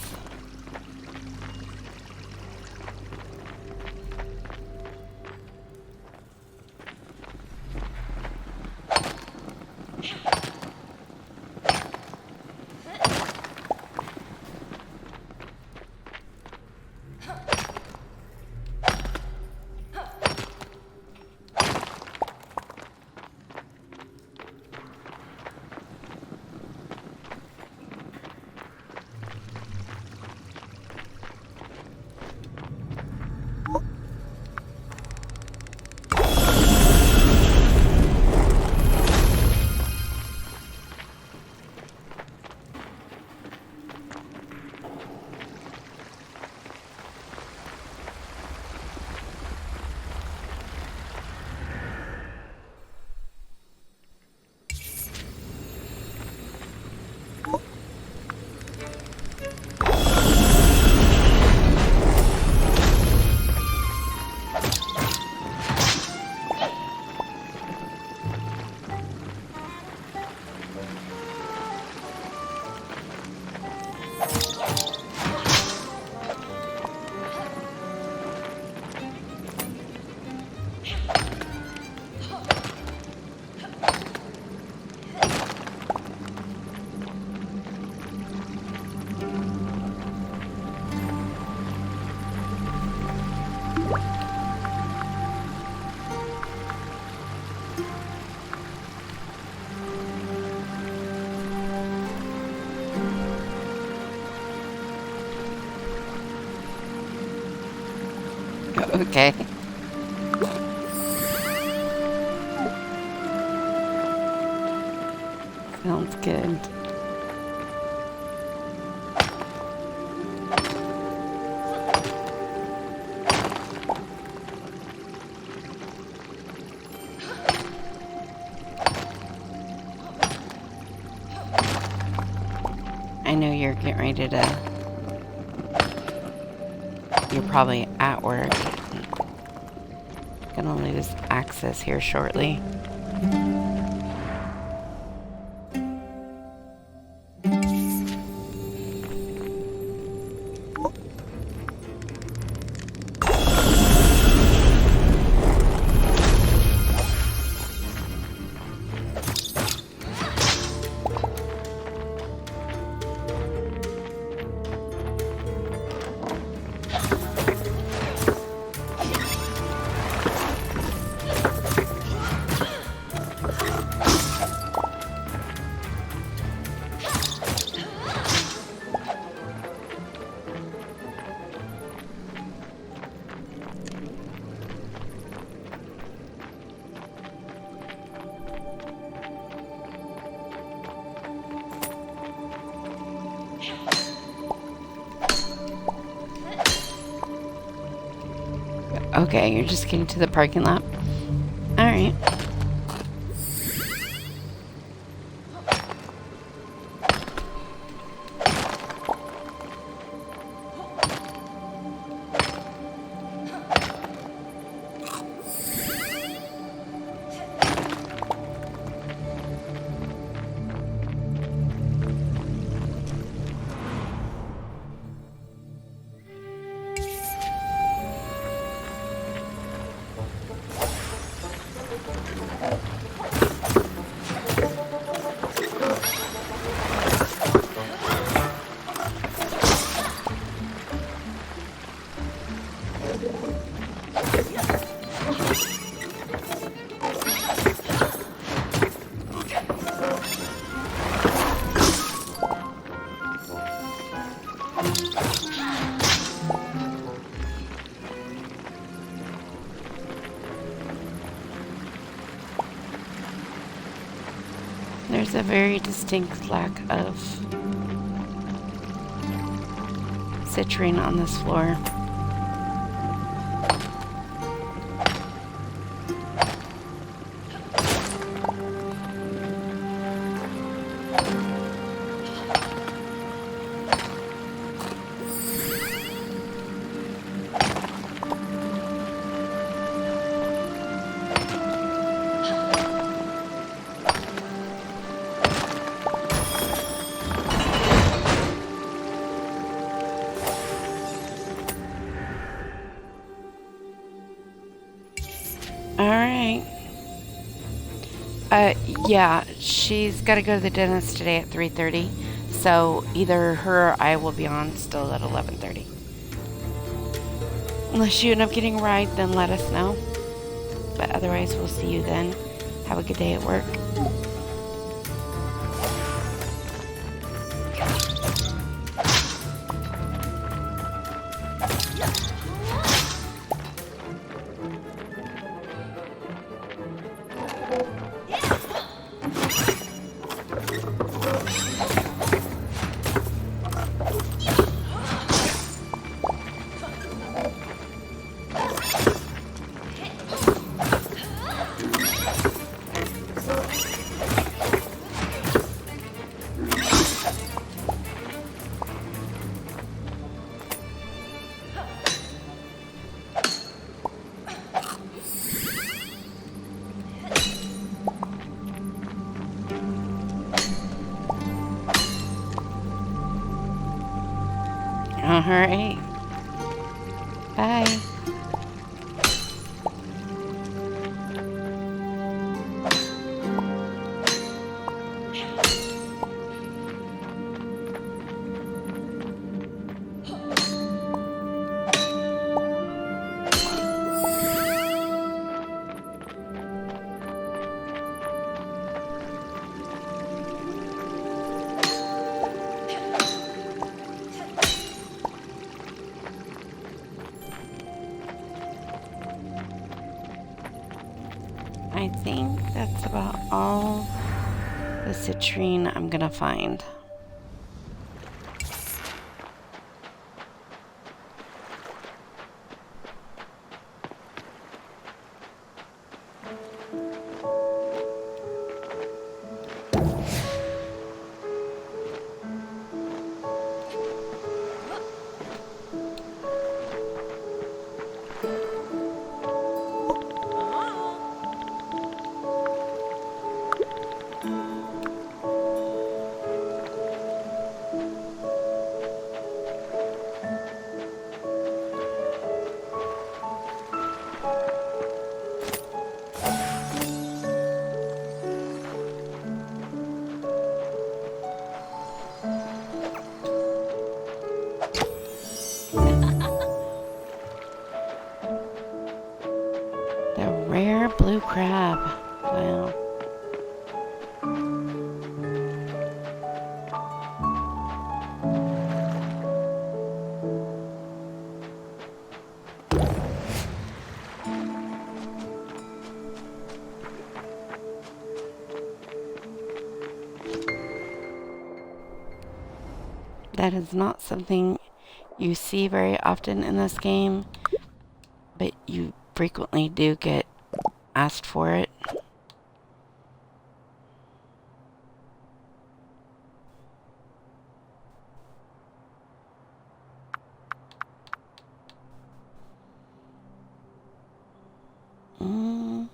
Okay. Sounds good. I know you're getting ready to... You're probably at work. Gonna lose access here shortly. Okay, you're just getting to the parking lot. Alright. There's a very distinct lack of citrine on this floor. Alright. Yeah, she's got to go to the dentist today at 3:30. So either her or I will be on still at 11:30. Unless you end up getting a ride, then let us know. But otherwise, we'll see you then. Have a good day at work. Alright. Bye. I think that's about all the citrine I'm gonna find. The rare blue crab. Wow. That is not something you see very often in this game. but you frequently do get asked for it. Mm.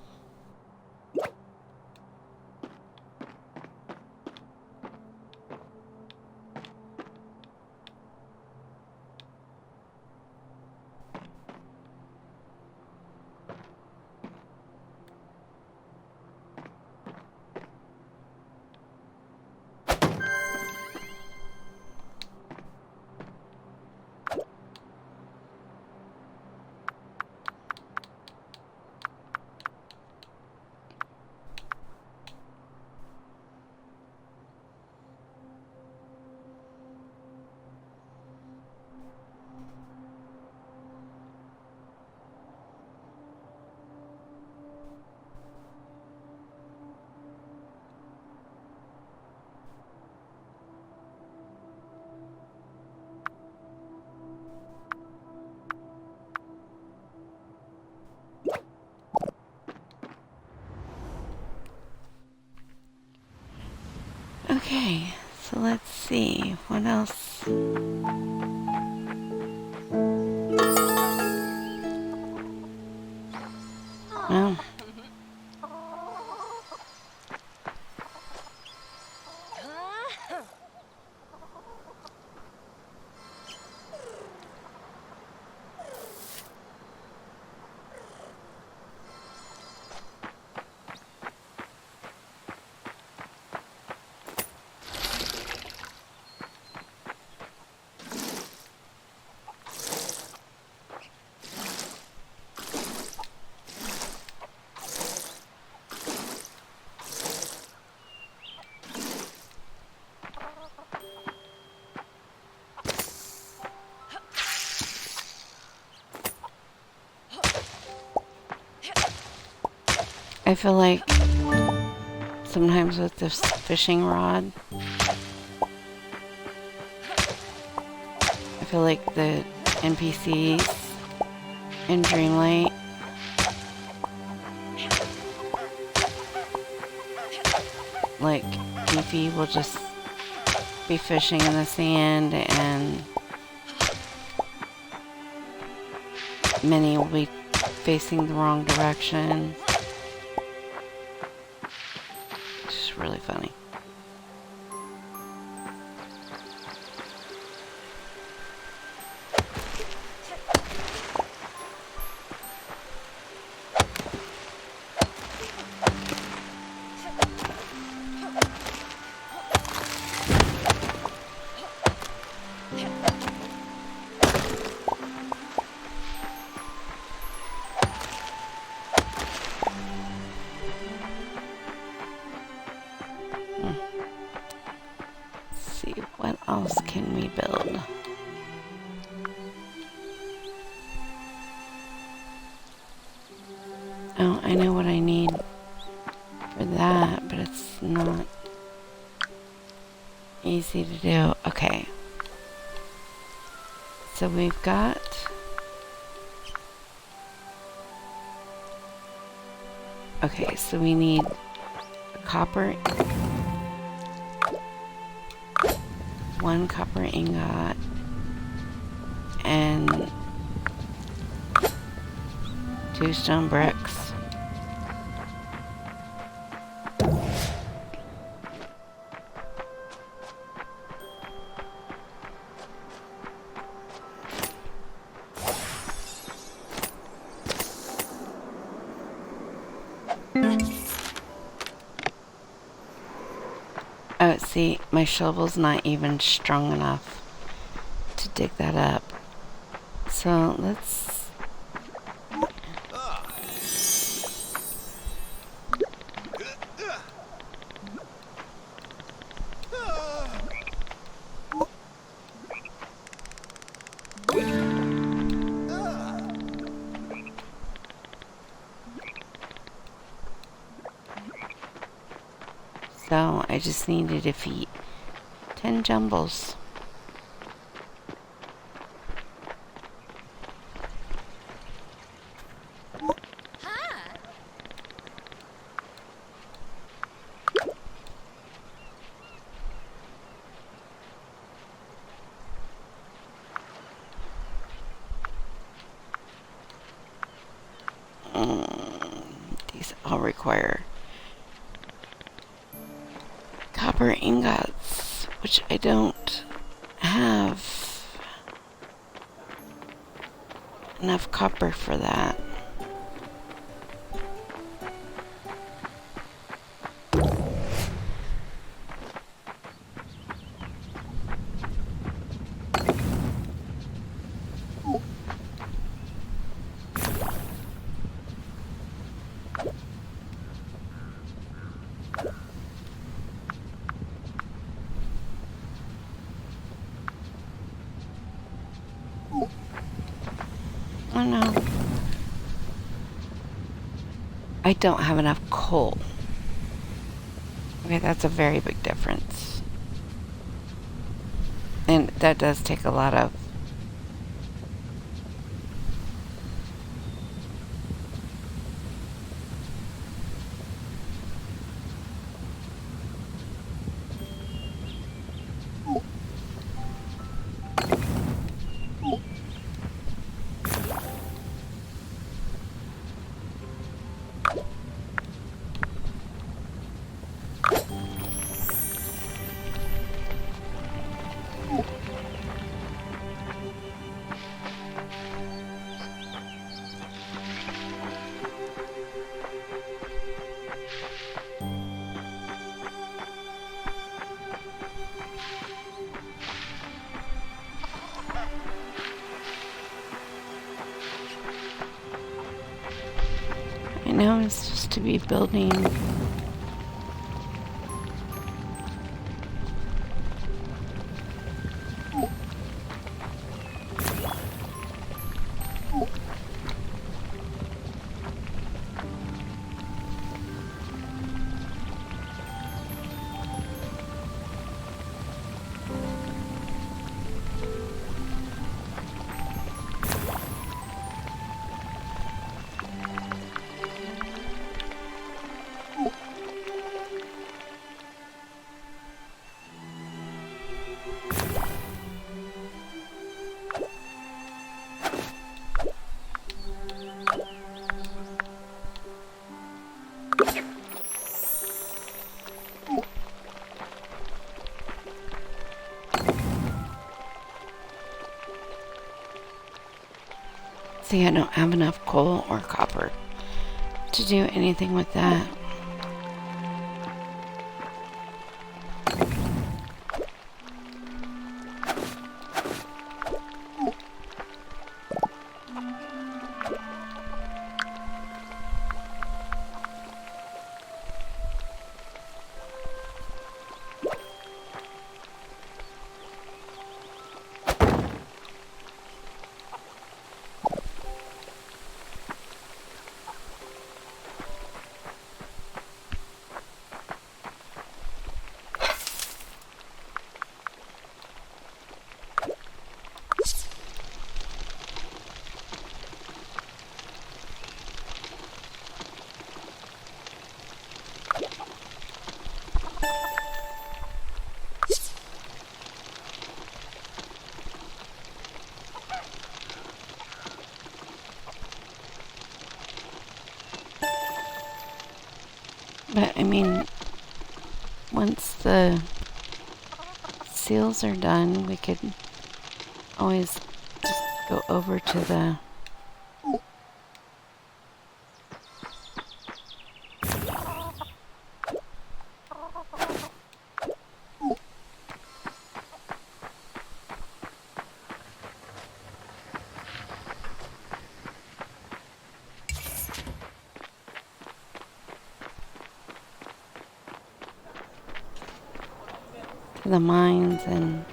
Okay, so let's see. What else? Well, I feel like sometimes with this fishing rod, I feel like the NPCs in Dreamlight like Goofy will just be fishing in the sand and Minnie will be facing the wrong direction. It's just really funny. What else can we build? Oh, I know what I need for that, but it's not easy to do. Okay. So we've got okay, so we need copper, one copper ingot, and 2 stone bricks. Oh, see, my shovel's not even strong enough to dig that up. So let's... So I just need to defeat 10 jumbles. These all require copper ingots, which I don't have enough copper for that. Oh no. I don't have enough coal. Okay, that's a very big difference. And that does take a lot of I know it's just to be building. See, I don't have enough coal or copper to do anything with that. But I mean, once the seals are done, we could always just go over to the mines and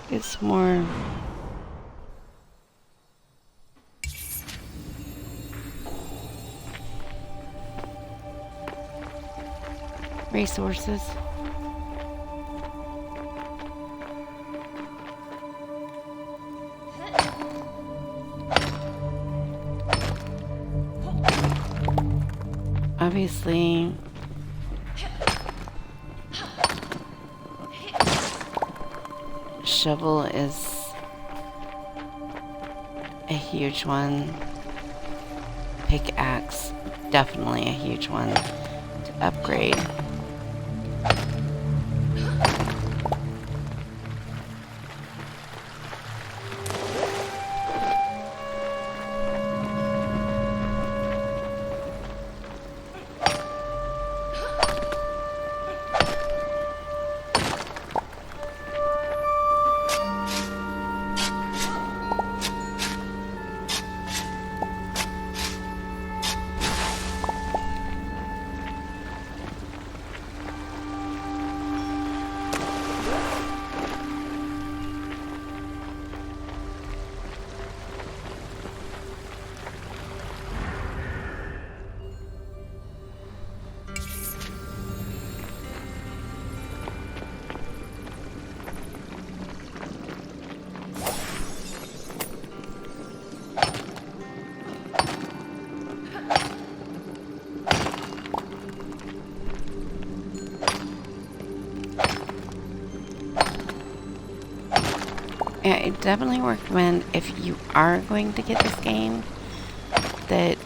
get some more resources. obviously shovel is a huge one. Pickaxe, definitely a huge one to upgrade. Yeah, I definitely recommend, if you are going to get this game, that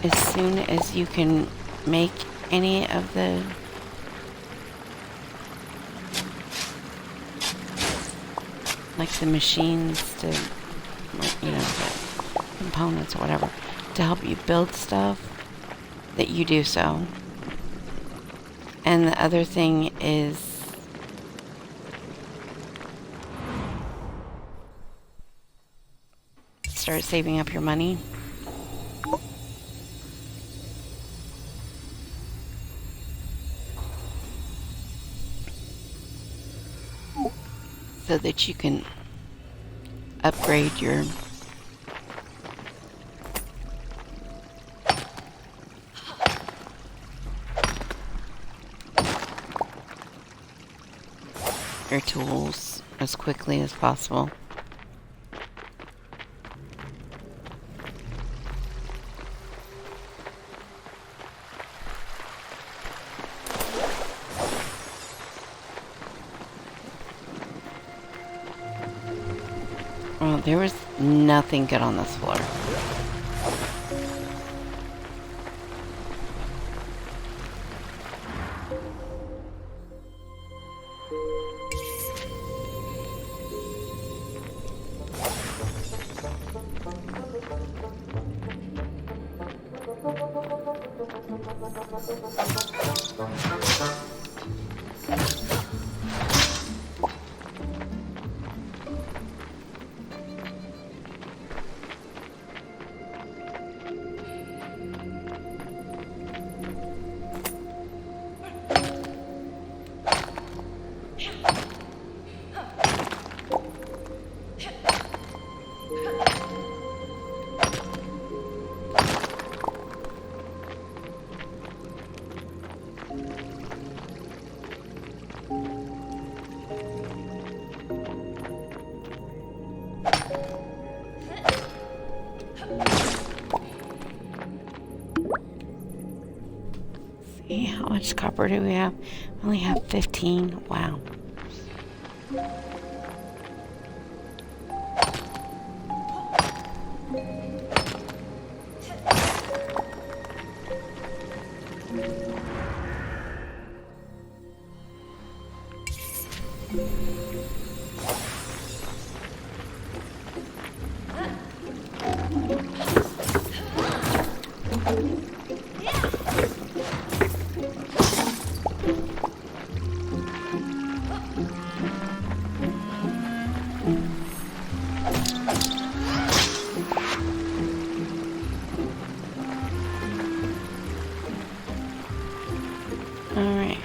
as soon as you can make any of the machines to, you know, the components or whatever, to help you build stuff, that you do so. And the other thing is, start saving up your money. So that you can upgrade your tools as quickly as possible. Oh, there was nothing good on this floor. See, how much copper do we have? We only have 15. Wow. Alright.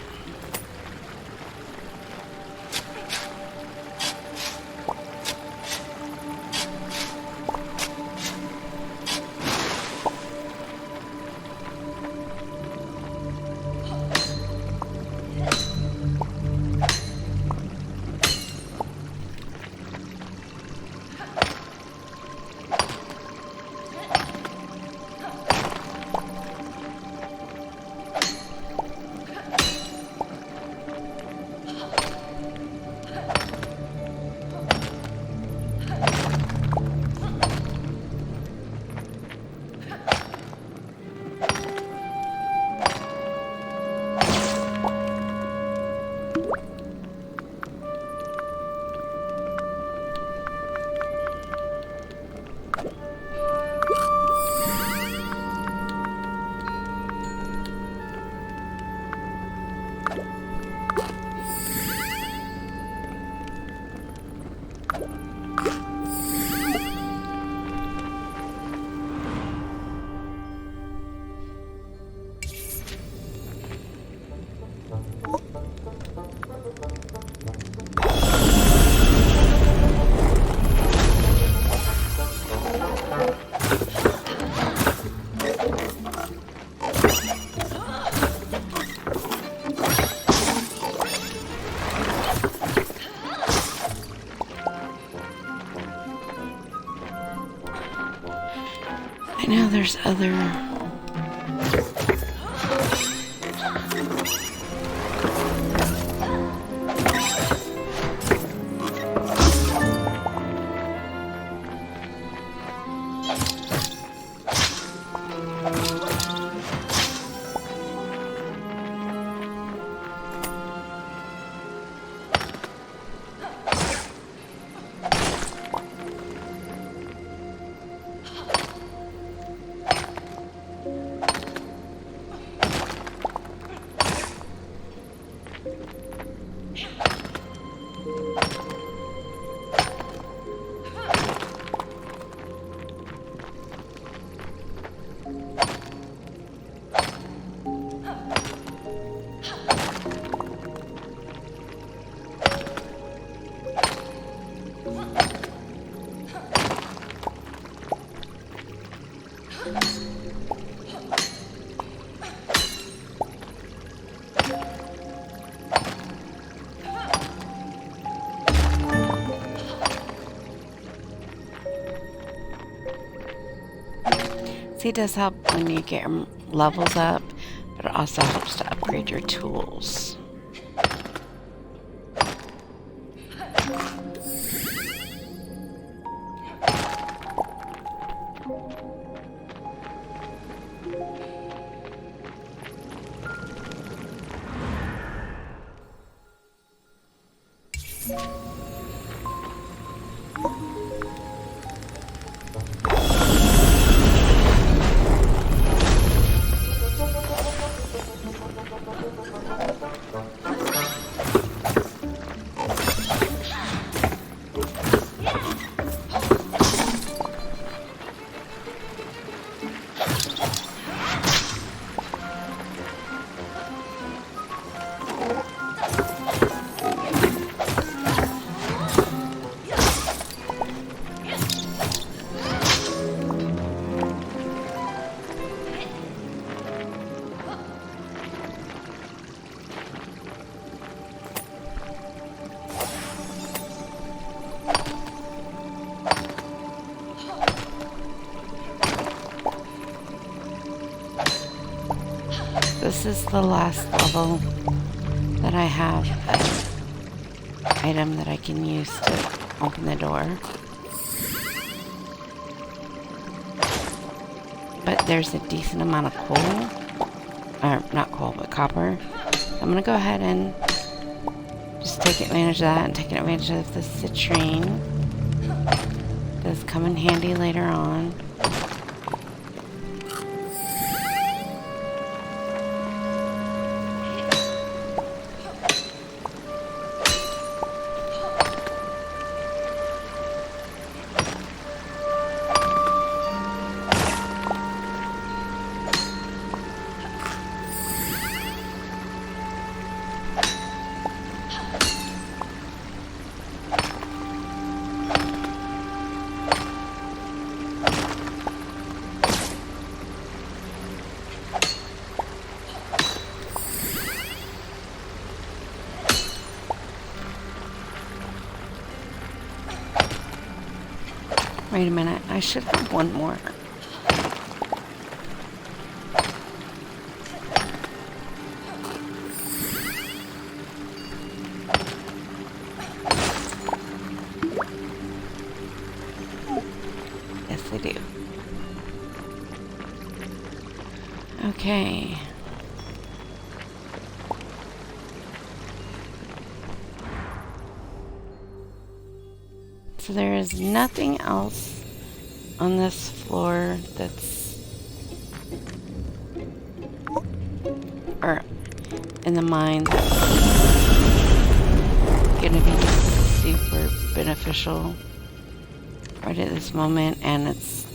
I know there's other... See, it does help when you get your levels up, but it also helps to upgrade your tools. This is the last level that I have an item that I can use to open the door. But there's a decent amount of coal, or not coal, but copper. So I'm gonna go ahead and just take advantage of that and take advantage of the citrine. It does come in handy later on. Wait a minute, I should have one more. Yes, I do. Okay. So there is nothing else on this floor that's... Or, in the mine that's gonna be super beneficial right at this moment, and it's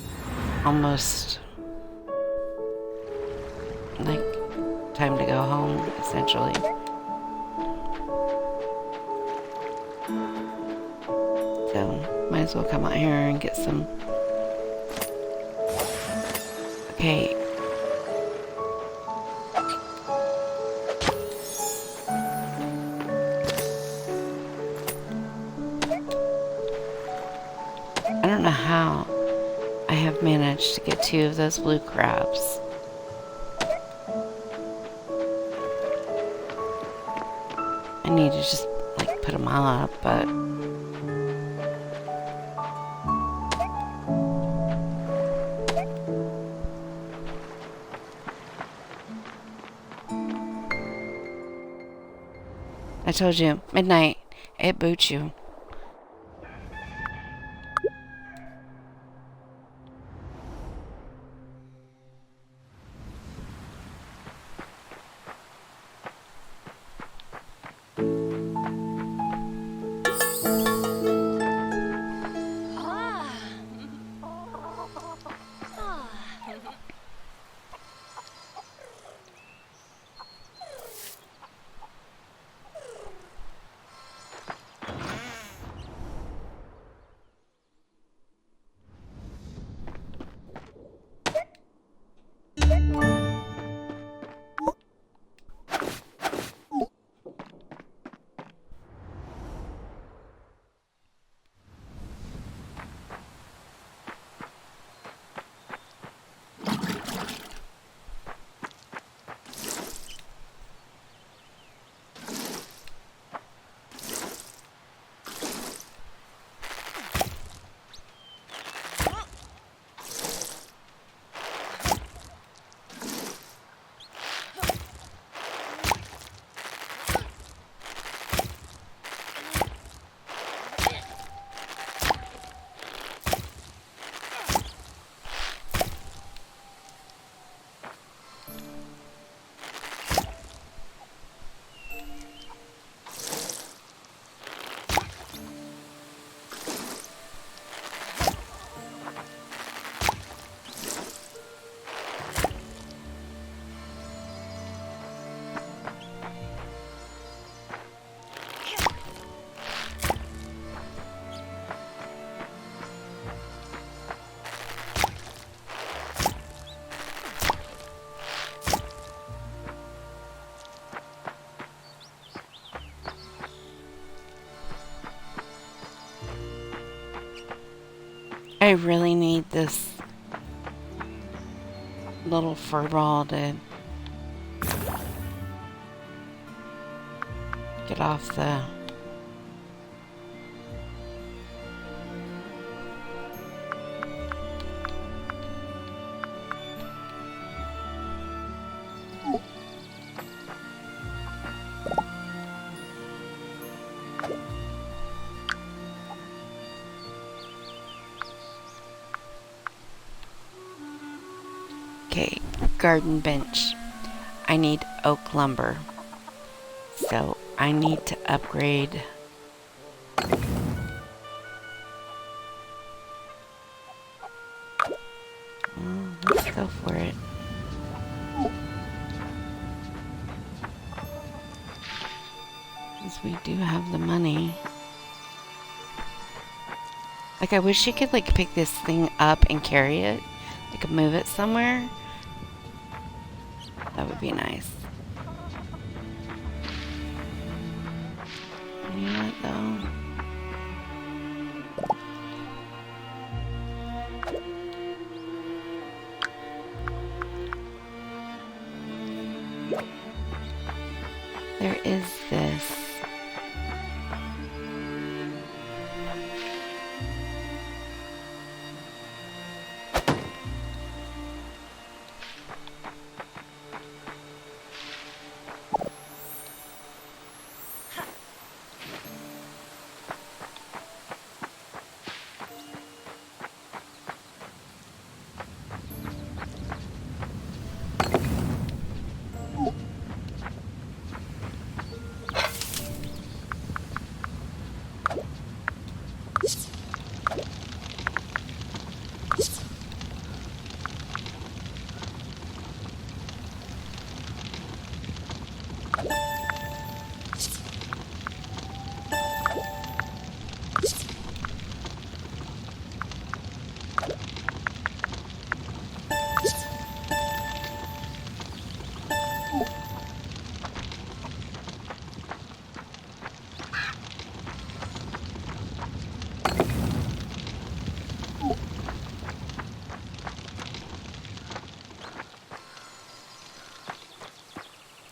almost like time to go home, essentially. So, might as well come out here and get some. Okay. I don't know how I have managed to get 2 of those blue crabs. I need to just, like, put them all up, but... I told you, midnight, it boots you. I really need this little furball to get off the... Okay, garden bench. I need oak lumber. So I need to upgrade. Let's go for it. Since we do have the money. Like, I wish you could, like, pick this thing up and carry it. You could move it somewhere. That would be nice. You know what, though? There is this.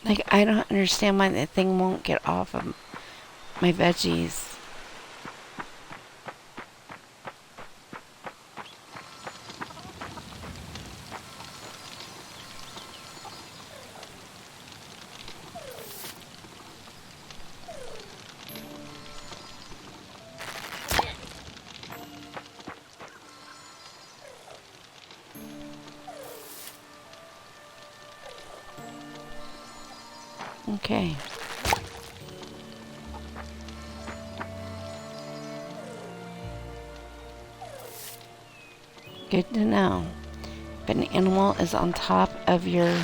Like, I don't understand why the thing won't get off of my veggies. Okay. Good to know. If an animal is on top of your...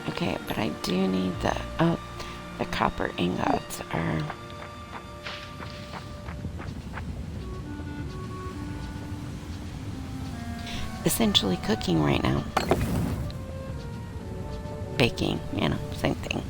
Okay, but I do need the... Oh, the copper ingots are... essentially cooking right now. Baking, you know, same thing.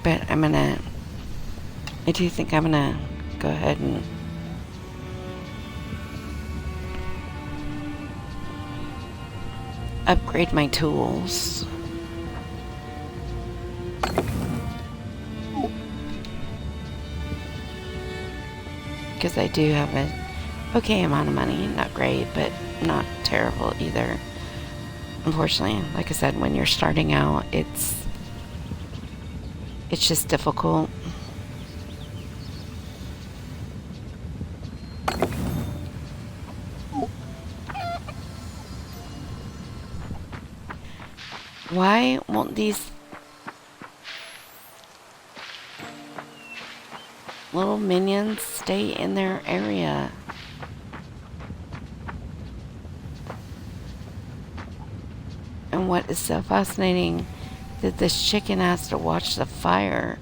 But I do think I'm gonna go ahead and upgrade my tools. Because I do have an okay amount of money. Not great, but not terrible either. Unfortunately, like I said, when you're starting out, it's just difficult. Why won't these little minions stay in their area? And what is so fascinating that this chicken has to watch the fire.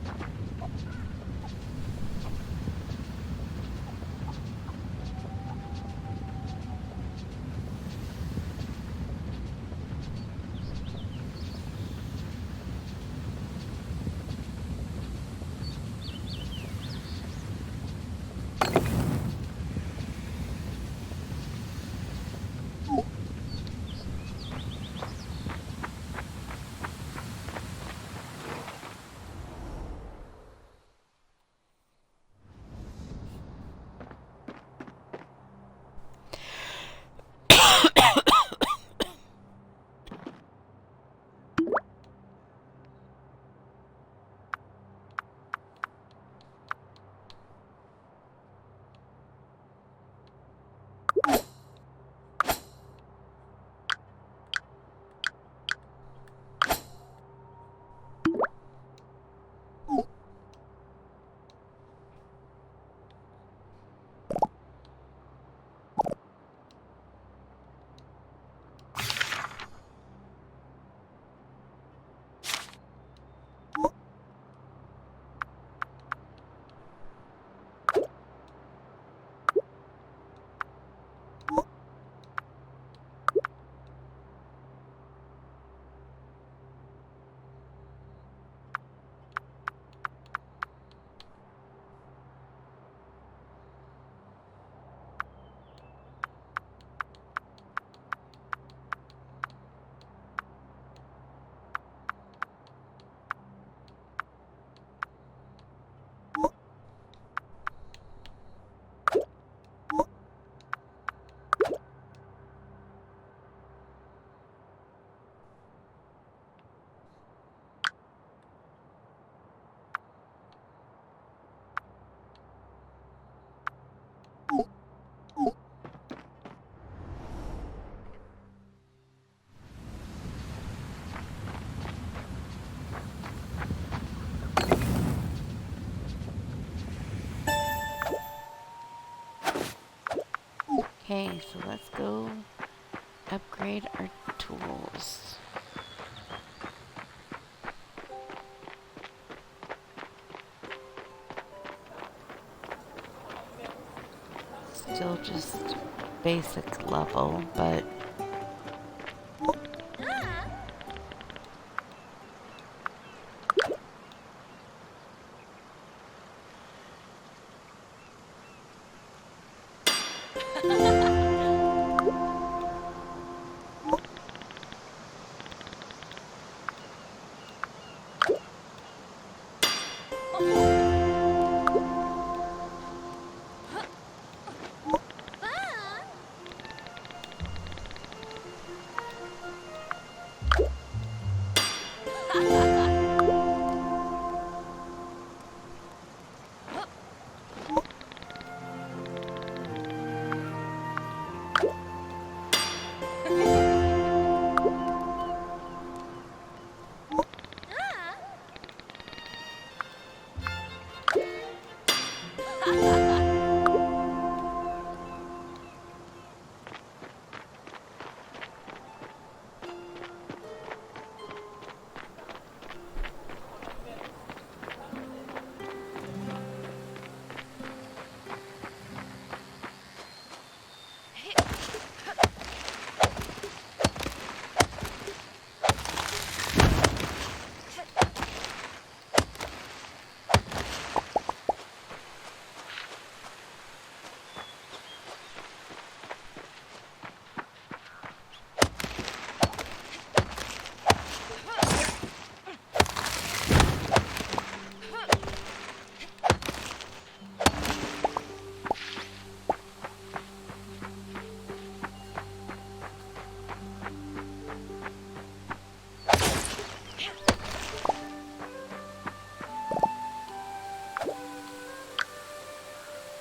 Okay, so let's go upgrade our tools. Still just basic level, but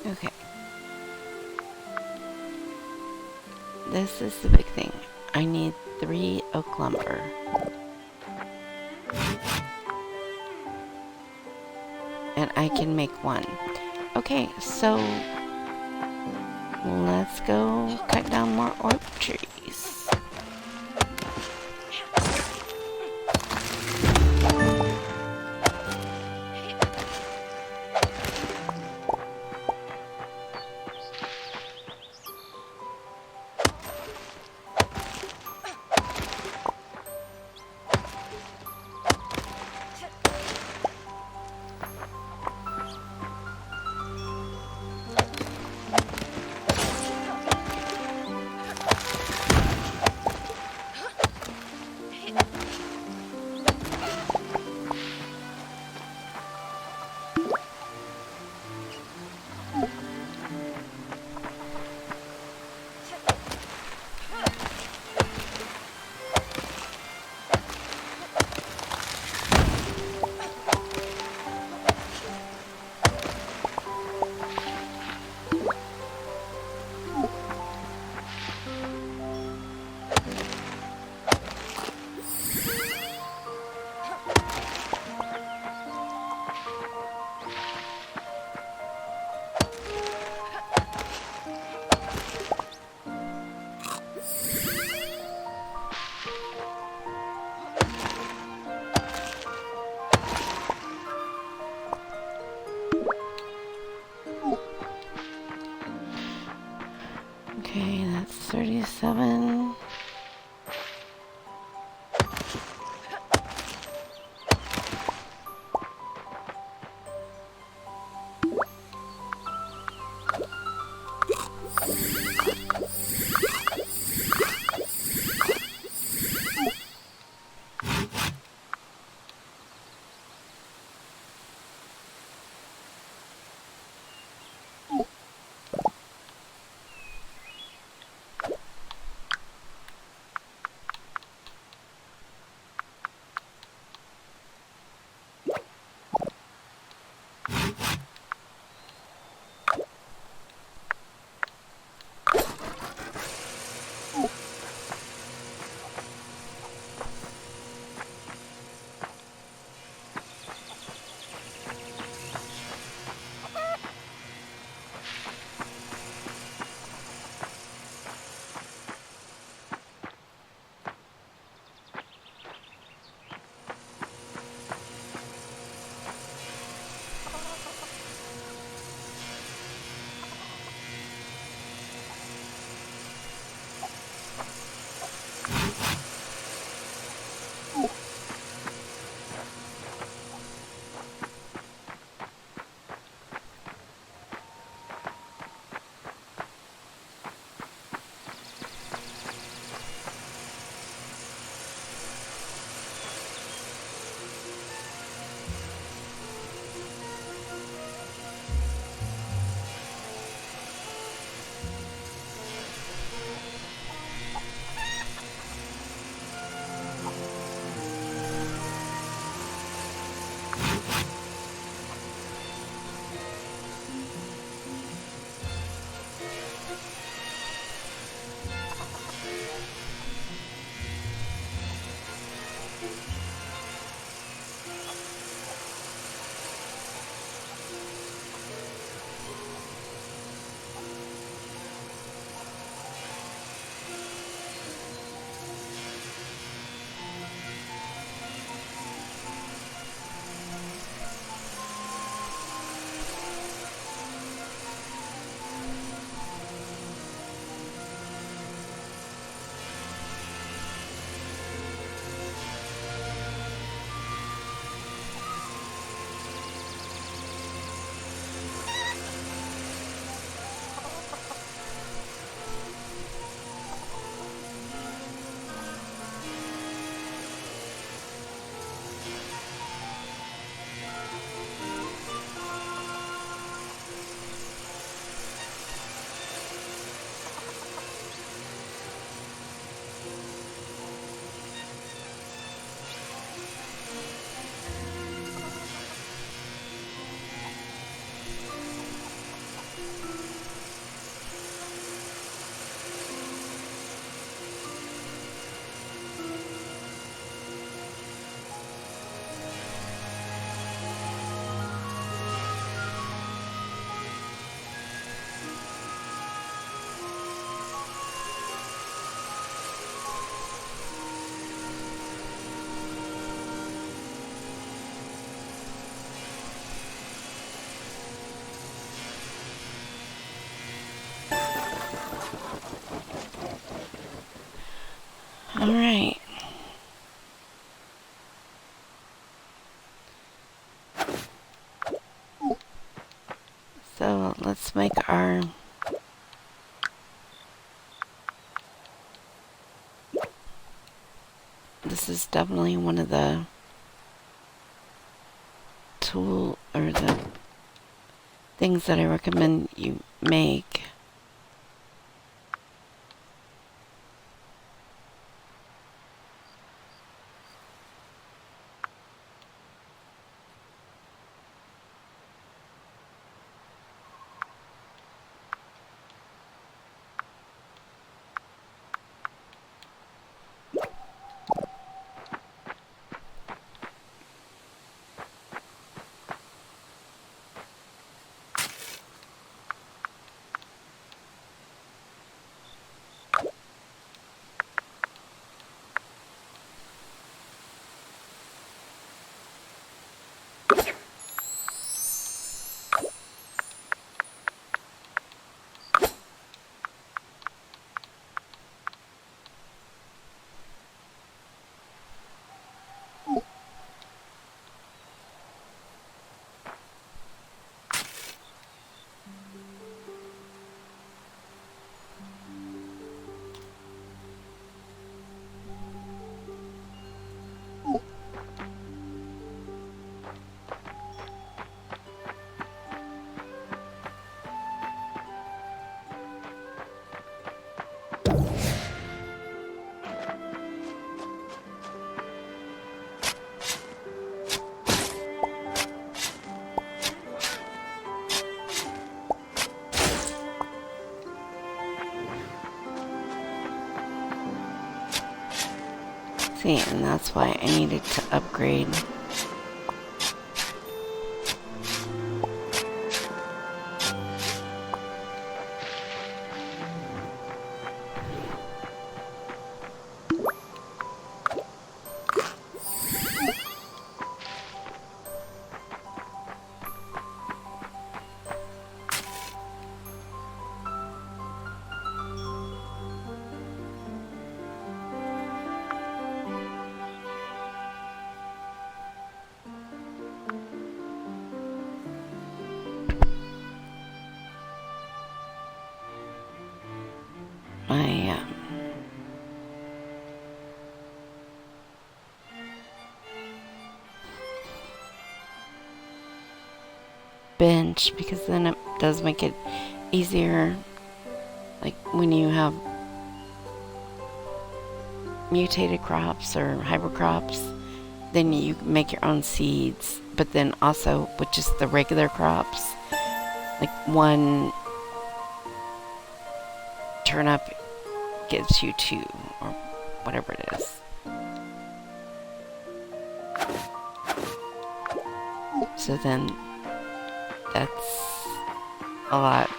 okay. This is the big thing. I need 3 oak lumber. And I can make 1. Okay, so let's go cut down more oak trees. Alright. So let's make our... This is definitely one of the tool or the things that I recommend you make. See, and that's why I needed to upgrade. My bench, because then it does make it easier, like when you have mutated crops or hybrid crops, then you make your own seeds. But then also with just the regular crops, like one turnip gives you 2 or whatever it is. So then that's a lot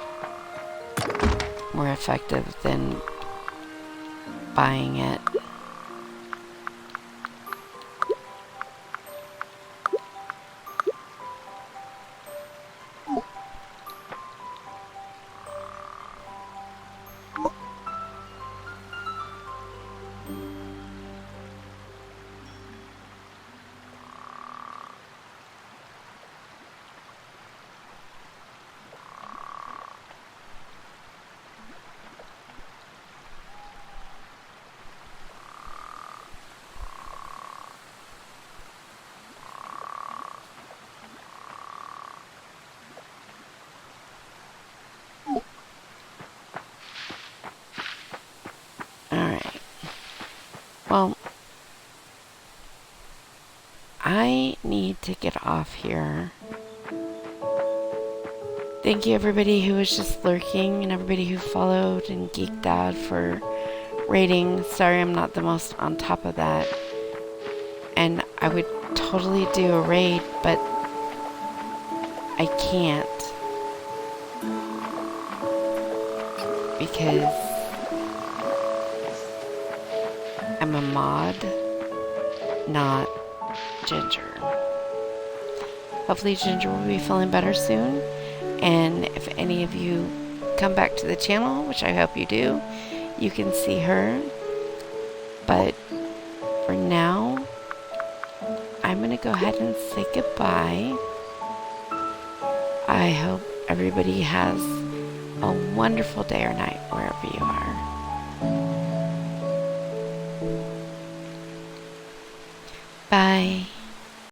more effective than buying it. Well, I need to get off here. Thank you everybody who was just lurking and everybody who followed and geeked out for raiding. Sorry I'm not the most on top of that. And I would totally do a raid, but I can't. Because I'm a mod, not Ginger. Hopefully Ginger will be feeling better soon. And if any of you come back to the channel, which I hope you do, you can see her. But for now, I'm going to go ahead and say goodbye. I hope everybody has a wonderful day or night wherever you are. Bye.